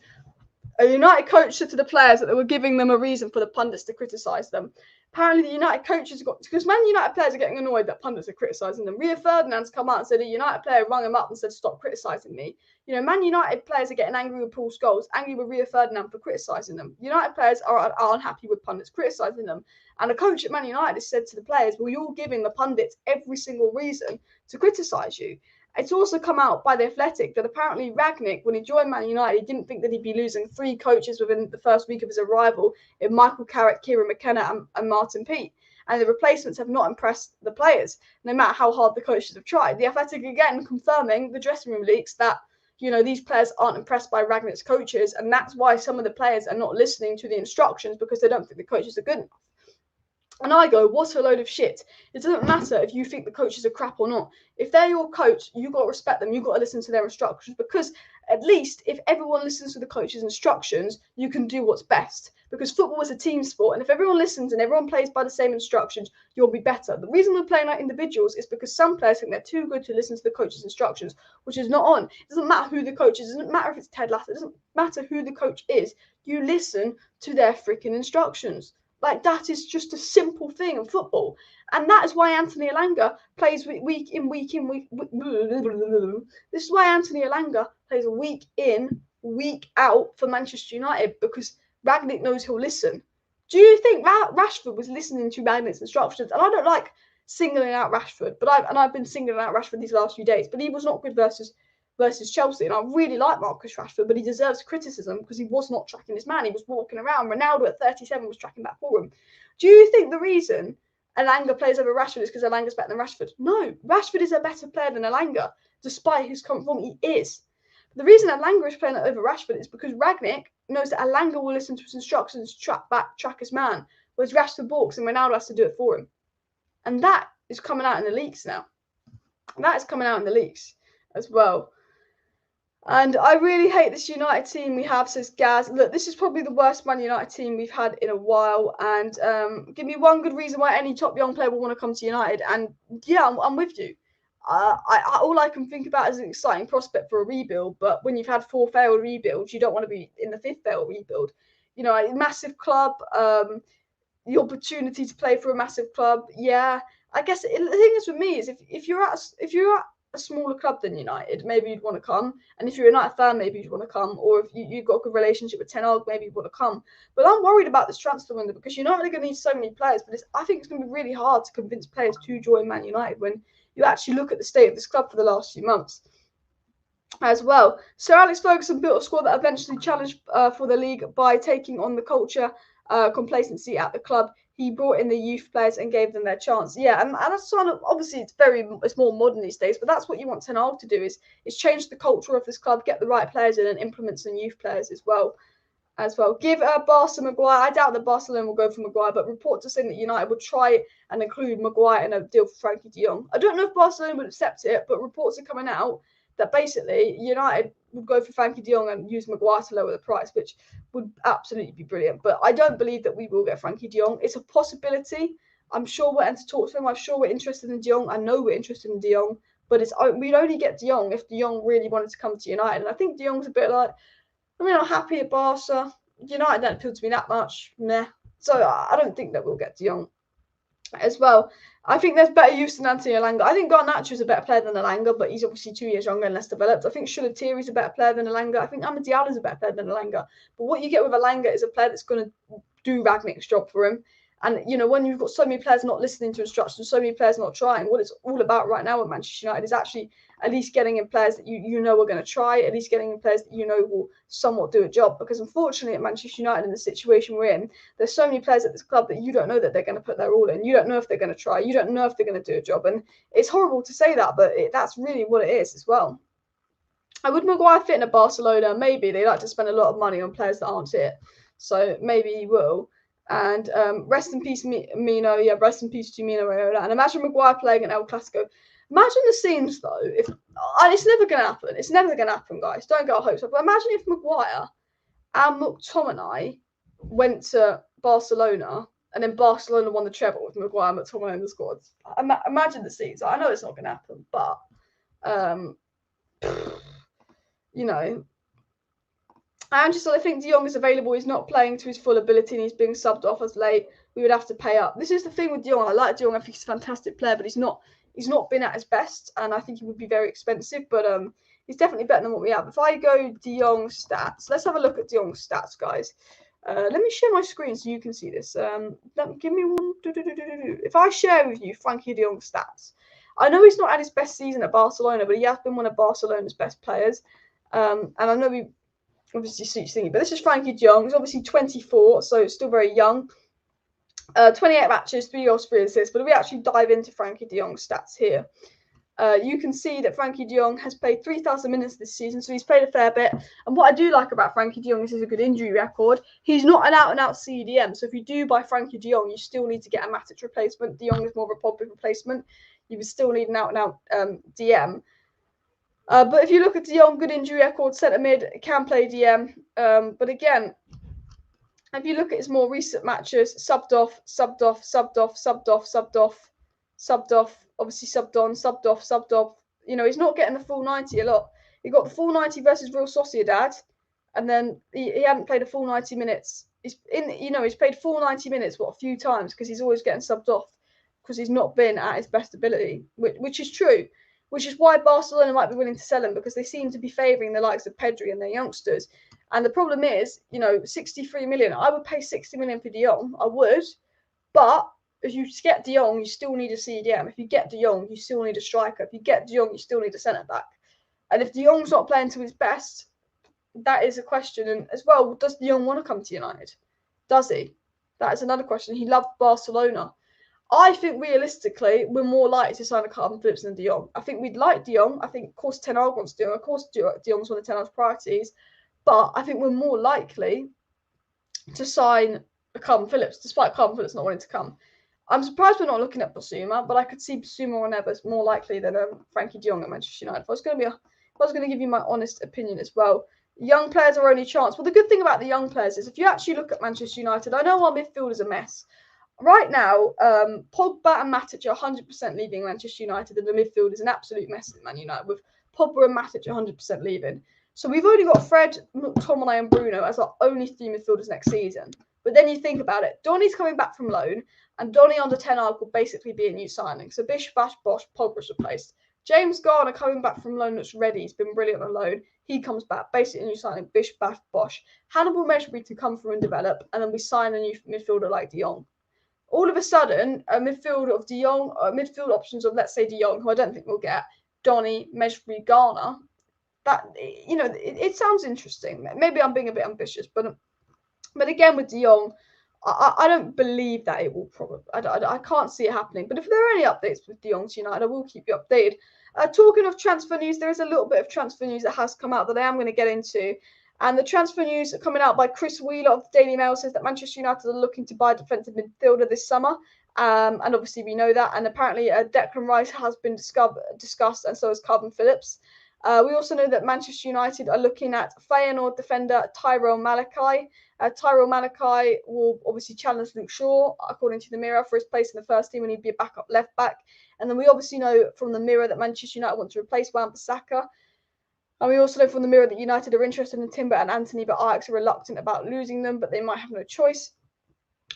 a United coach said to the players that they were giving them a reason for the pundits to criticise them. Apparently, the United coaches because Man United players are getting annoyed that pundits are criticising them. Rio Ferdinand's come out and said a United player rung him up and said, stop criticising me. You know, Man United players are getting angry with Paul Scholes, angry with Rio Ferdinand for criticising them. United players are unhappy with pundits criticising them. And a coach at Man United has said to the players, well, you're giving the pundits every single reason to criticise you. It's also come out by The Athletic that apparently Rangnick, when he joined Man United, he didn't think that he'd be losing 3 coaches within the first week of his arrival in Michael Carrick, Kieran McKenna and Martin Peake. And the replacements have not impressed the players, no matter how hard the coaches have tried. The Athletic again confirming the dressing room leaks that, you know, these players aren't impressed by Rangnick's coaches, and that's why some of the players are not listening to the instructions because they don't think the coaches are good enough. And I go, what a load of shit. It doesn't matter if you think the coaches are crap or not. If they're your coach, you've got to respect them. You've got to listen to their instructions because at least if everyone listens to the coach's instructions, you can do what's best. Because football is a team sport. And if everyone listens and everyone plays by the same instructions, you'll be better. The reason we're playing like individuals is because some players think they're too good to listen to the coach's instructions, which is not on. It doesn't matter who the coach is. It doesn't matter if it's Ted Lasso. It doesn't matter who the coach is. You listen to their freaking instructions. Like, that is just a simple thing in football. And that is why Anthony Elanga plays week in. This is why Anthony Elanga plays week in, week out for Manchester United, because Rangnick knows he'll listen. Do you think Rashford was listening to Rangnick's instructions? And I don't like singling out Rashford, but I've been singling out Rashford these last few days, but he was not good versus Chelsea. And I really like Marcus Rashford, but he deserves criticism because he was not tracking his man. He was walking around. Ronaldo at 37 was tracking back for him. Do you think the reason Elanga plays over Rashford is because Elanga's better than Rashford? No, Rashford is a better player than Elanga, despite his current form. He is. The reason Elanga is playing over Rashford is because Rangnick knows that Elanga will listen to his instructions, track his man, whereas Rashford balks and Ronaldo has to do it for him. And that is coming out in the leaks now. That is coming out in the leaks as well. And I really hate this United team we have, says Gaz. Look, this is probably the worst Man United team we've had in a while. And give me one good reason why any top young player will want to come to United. And yeah, I'm with you. All I can think about is an exciting prospect for a rebuild. But when you've had 4 failed rebuilds, you don't want to be in the 5th failed rebuild. You know, a massive club, the opportunity to play for a massive club. Yeah, I guess the thing is with me is if you're at a smaller club than United, maybe you'd want to come. And if you're a United fan, maybe you'd want to come. Or if you've got a good relationship with Ten Hag, maybe you'd want to come. But I'm worried about this transfer window because United are going to need so many players. But I think it's going to be really hard to convince players to join Man United when you actually look at the state of this club for the last few months as well. Sir Alex Ferguson built a squad that eventually challenged for the league by taking on the culture complacency at the club. He brought in the youth players and gave them their chance. Yeah, and that's sort of, obviously it's more modern these days, but that's what you want Ten Hag to do is change the culture of this club, get the right players in and implement some youth players as well. as well. Give Barca Maguire. I doubt that Barcelona will go for Maguire, but reports are saying that United would try and include Maguire in a deal for Frankie de Jong. I don't know if Barcelona would accept it, but reports are coming out that basically United would go for Frankie de Jong and use Maguire to lower the price, which would absolutely be brilliant. But I don't believe that we will get Frankie de Jong. It's a possibility. I'm sure we're to talk to him. I'm sure we're interested in de Jong. I know we're interested in de Jong, but we'd only get de Jong if de Jong really wanted to come to United. And I think de Jong's a bit like, I mean, I'm happy at Barca. United don't appeal to me that much. Nah. So I don't think that we'll get de Jong as well. I think there's better use than Antonio Elanga. I think Garnacho is a better player than Elanga, but he's obviously 2 years younger and less developed. I think Shulateri's a better player than Elanga. I think Amad Diallo's a better player than Elanga. But what you get with Elanga is a player that's going to do Ragnick's job for him. And, when you've got so many players not listening to instructions, so many players not trying, what it's all about right now at Manchester United is actually at least getting in players that you know are going to try, at least getting in players that will somewhat do a job. Because unfortunately at Manchester United, in the situation we're in, there's so many players at this club that you don't know that they're going to put their all in. You don't know if they're going to try. You don't know if they're going to do a job. And it's horrible to say that, but that's really what it is as well. And would Maguire fit in at Barcelona? Maybe. They like to spend a lot of money on players that aren't it. So maybe he will. And rest in peace, Mino. Yeah, rest in peace to Mino Raiola. And imagine Maguire playing at El Clasico. Imagine the scenes, though. It's never going to happen. It's never going to happen, guys. Don't get our hopes up. But imagine if Maguire and McTomminay went to Barcelona and then Barcelona won the treble with Maguire and McTomminay in the squad. Imagine the scenes. I know it's not going to happen, but, I think de Jong is available. He's not playing to his full ability and he's being subbed off as late. We would have to pay up. This is the thing with de Jong. I like de Jong. I think he's a fantastic player, but he's not been at his best, and I think he would be very expensive, but he's definitely better than what we have. If I go de Jong stats, let's have a look at de Jong's stats, guys. Let me share my screen so you can see this. Give me one. If I share with you Frankie de Jong's stats, I know he's not had his best season at Barcelona, but he has been one of Barcelona's best players. And I know we obviously suits thingy, but this is Frankie de Jong. He's obviously 24, so still very young. 28 matches, 3 goals, 3 assists. But if we actually dive into Frankie de Jong's stats here, you can see that Frankie de Jong has played 3,000 minutes this season, so he's played a fair bit. And what I do like about Frankie de Jong is he's a good injury record. He's not an out-and-out CDM, so if you do buy Frankie de Jong, you still need to get a Matic replacement. De Jong is more of a Pogba replacement. You would still need an out-and-out DM. But if you look at de Jong, good injury record, centre mid, can play DM. But again, if you look at his more recent matches, subbed off, obviously subbed on, subbed off. He's not getting the full 90 a lot. He got the full 90 versus Real Sociedad, and then he hadn't played a full 90 minutes. He's played full 90 minutes, a few times, because he's always getting subbed off because he's not been at his best ability, which is true. Which is why Barcelona might be willing to sell him, because they seem to be favouring the likes of Pedri and their youngsters. And the problem is, 63 million. I would pay 60 million for de Jong. I would. But if you get de Jong, you still need a CDM. If you get de Jong, you still need a striker. If you get de Jong, you still need a centre-back. And if de Jong's not playing to his best, that is a question. And as well, does de Jong want to come to United? Does he? That is another question. He loved Barcelona. I think realistically, we're more likely to sign a Calvin Phillips than de Jong. I think we'd like de Jong. I think, of course, Ten Hag wants de Jong. Of course, de Jong's one of Ten Hag's priorities. But I think we're more likely to sign a Calvin Phillips, despite Calvin Phillips not wanting to come. I'm surprised we're not looking at Basuma, but I could see Basuma or Neves more likely than Frankie de Jong at Manchester United. If I was going to give you my honest opinion as well, young players are only chance. Well, the good thing about the young players is if you actually look at Manchester United, I know our midfield is a mess. Right now, Pogba and Matic are 100% leaving Manchester United, and the midfield is an absolute mess at Man United, with Pogba and Matic 100% leaving. So we've only got Fred, McTomminay and Bruno as our only 3 midfielders next season. But then you think about it, Donny's coming back from loan, and Donny under Ten Hag will basically be a new signing. So Bish, Bash, Bosh, Pogba's replaced. James Garner coming back from loan looks ready. He's been brilliant on loan. He comes back, basically a new signing, Bish, Bash, Bosh. Hannibal Mejbri to come through and develop, and then we sign a new midfielder like de Jong. All of a sudden, a midfield of de Jong, midfield options of, let's say, de Jong, who I don't think we'll get, Donny, Mejbri, Garner. That, it sounds interesting. Maybe I'm being a bit ambitious, but again, with de Jong, I don't believe that it will probably. I can't see it happening. But if there are any updates with de Jong to United, I will keep you updated. Talking of transfer news, there is a little bit of transfer news that has come out that I am going to get into. And the transfer news coming out by Chris Wheeler of the Daily Mail says that Manchester United are looking to buy a defensive midfielder this summer. And obviously we know that. And apparently Declan Rice has been discussed, and so has Calvin Phillips. We also know that Manchester United are looking at Feyenoord defender Tyrell Malachi. Tyrell Malachi will obviously challenge Luke Shaw, according to the Mirror, for his place in the first team, and he'd be a backup left back. And then we obviously know from the Mirror that Manchester United want to replace Wan-Bissaka. And we also know from the Mirror that United are interested in Timber and Anthony, but Ajax are reluctant about losing them, but they might have no choice.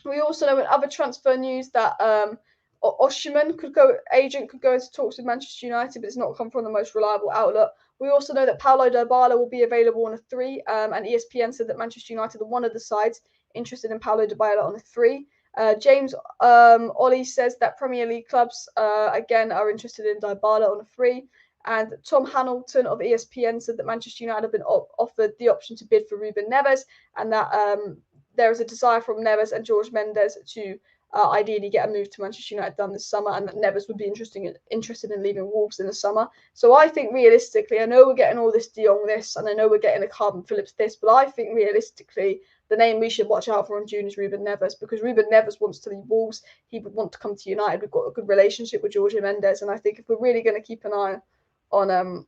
We also know in other transfer news that OSIMHEN agent could go into talks with Manchester United, but it's not come from the most reliable outlet. We also know that Paulo Dybala will be available on a 3, and ESPN said that Manchester United are one of the sides interested in Paulo Dybala on a 3. James Ollie says that Premier League clubs again are interested in Dybala on a 3. And Tom Hamilton of ESPN said that Manchester United have been offered the option to bid for Ruben Neves, and that there is a desire from Neves and Jorge Mendes to ideally get a move to Manchester United done this summer, and that Neves would be interested in leaving Wolves in the summer. So I think realistically, I know we're getting all this Dion this, and I know we're getting a Calvin Phillips this, but I think realistically, the name we should watch out for in June is Ruben Neves, because Ruben Neves wants to leave Wolves. He would want to come to United. We've got a good relationship with Jorge Mendes, and I think if we're really going to keep an eye on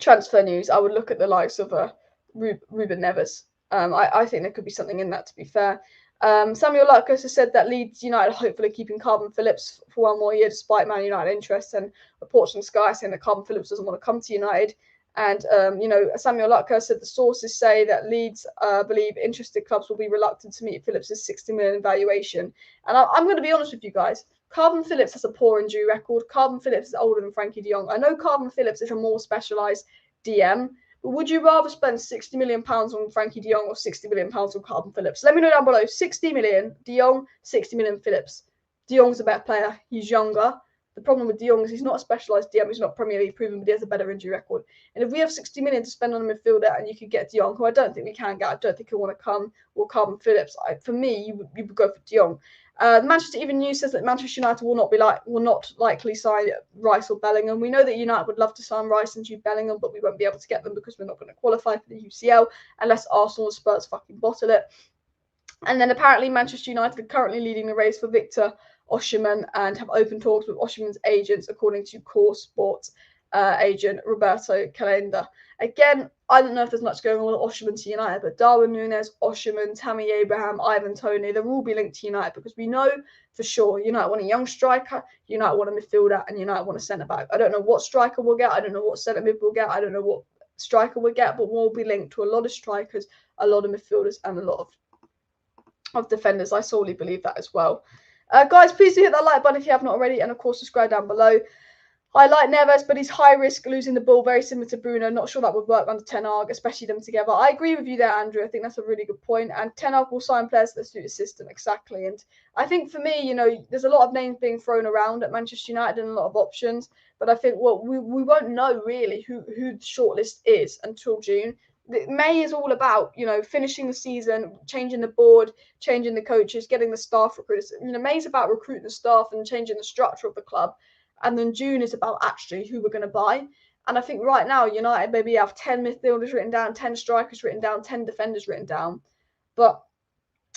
transfer news, I would look at the likes of Ruben Neves. I think there could be something in that, to be fair. Samuel Lucas has said that Leeds United are hopefully keeping Calvin Phillips for one more year despite Man United interest, and reports from Sky saying that Calvin Phillips doesn't want to come to United. And, Samuel Lucas said the sources say that Leeds believe interested clubs will be reluctant to meet Phillips' 60 million valuation. And I'm going to be honest with you guys. Calvin Phillips has a poor injury record. Calvin Phillips is older than Frankie de Jong. I know Calvin Phillips is a more specialised DM, but would you rather spend £60 million on Frankie de Jong or £60 million on Calvin Phillips? Let me know down below. 60 million de Jong, 60 million Phillips. De Jong's a better player. He's younger. The problem with de Jong is he's not a specialised DM. He's not Premier League proven, but he has a better injury record. And if we have 60 million to spend on a midfielder and you could get de Jong, who I don't think we can get, I don't think he'll want to come, or Calvin Phillips, for me, you would go for de Jong. Manchester Evening News says that Manchester United will not likely sign Rice or Bellingham. We know that United would love to sign Rice and Jude Bellingham, but we won't be able to get them because we're not going to qualify for the UCL unless Arsenal or Spurs fucking bottle it. And then apparently Manchester United are currently leading the race for Victor Osimhen and have open talks with Osimhen's agents, according to Core Sports agent Roberto Calenda. Again, I don't know if there's much going on with Osimhen to United, but Darwin Núñez, Osimhen, Tammy Abraham, Ivan Toney, they'll all be linked to United because we know for sure United want a young striker, United want a midfielder, and United want a centre-back. I don't know what striker we'll get. I don't know what centre-mid we'll get. I don't know what striker we'll get, but we'll be linked to a lot of strikers, a lot of midfielders, and a lot of defenders. I solely believe that as well. Guys, please do hit that like button if you have not already, and of course subscribe down below. I like Neves, but he's high risk losing the ball, very similar to Bruno. Not sure that would work under Ten Hag, especially them together. I agree with you there, Andrew. I think that's a really good point. And Ten Hag will sign players that suit his system, exactly. And I think for me, there's a lot of names being thrown around at Manchester United and a lot of options. But I think we won't know really who the shortlist is until June. May is all about, finishing the season, changing the board, changing the coaches, getting the staff recruiters. May is about recruiting the staff and changing the structure of the club. And then June is about actually who we're going to buy. And I think right now, United maybe have 10 midfielders written down, 10 strikers written down, 10 defenders written down. But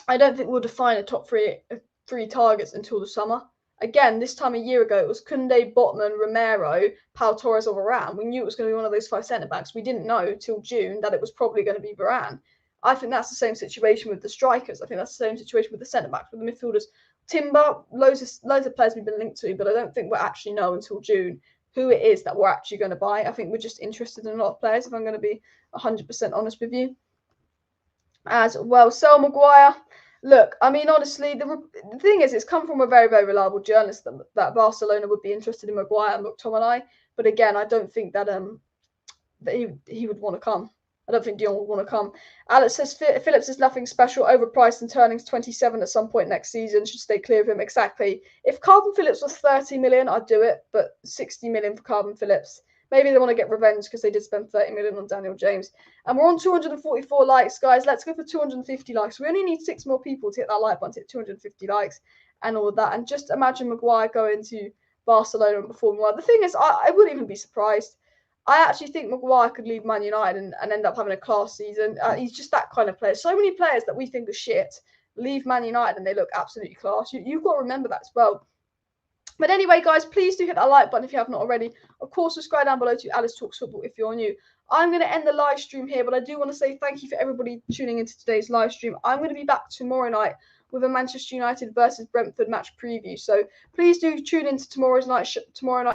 I don't think we'll define a top three targets until the summer. Again, this time a year ago, it was Koundé, Botman, Romero, Pau Torres or Varane. We knew it was going to be one of those 5 centre-backs. We didn't know till June that it was probably going to be Varane. I think that's the same situation with the strikers. I think that's the same situation with the centre-backs, with the midfielders. Timber, loads of players we've been linked to, but I don't think we'll actually know until June who it is that we're actually going to buy. I think we're just interested in a lot of players, if I'm going to be 100% honest with you. As well, sell Maguire. Look, I mean, honestly, the thing is, it's come from a very, very reliable journalist that Barcelona would be interested in Maguire and McTomminay. But again, I don't think that he would want to come. I don't think Dion will want to come. Alex says Phillips is nothing special, overpriced and turning 27 at some point next season. Should stay clear of him. Exactly. If Calvin Phillips was 30 million, I'd do it. But 60 million for Calvin Phillips. Maybe they want to get revenge because they did spend 30 million on Daniel James. And we're on 244 likes, guys. Let's go for 250 likes. We only need 6 more people to hit that like button, to hit 250 likes and all of that. And just imagine Maguire going to Barcelona and performing well. The thing is, I wouldn't even be surprised. I actually think Maguire could leave Man United and end up having a class season. He's just that kind of player. So many players that we think are shit leave Man United and they look absolutely class. You've got to remember that as well. But anyway, guys, please do hit that like button if you have not already. Of course, subscribe down below to Alice Talks Football if you're new. I'm going to end the live stream here, but I do want to say thank you for everybody tuning into today's live stream. I'm going to be back tomorrow night with a Manchester United versus Brentford match preview. So please do tune into tomorrow night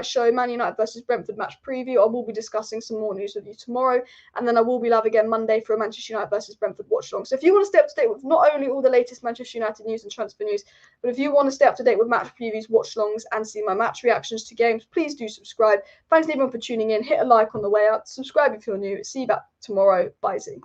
show, Man United versus Brentford match preview. I will be discussing some more news with you tomorrow, and then I will be live again Monday for a Manchester United versus Brentford watch along. So if you want to stay up to date with not only all the latest Manchester United news and transfer news, but if you want to stay up to date with match previews, watch alongs, and see my match reactions to games, please do subscribe. Thanks everyone for tuning in. Hit a like on the way out. Subscribe if you're new. See you back tomorrow. Bye, Z.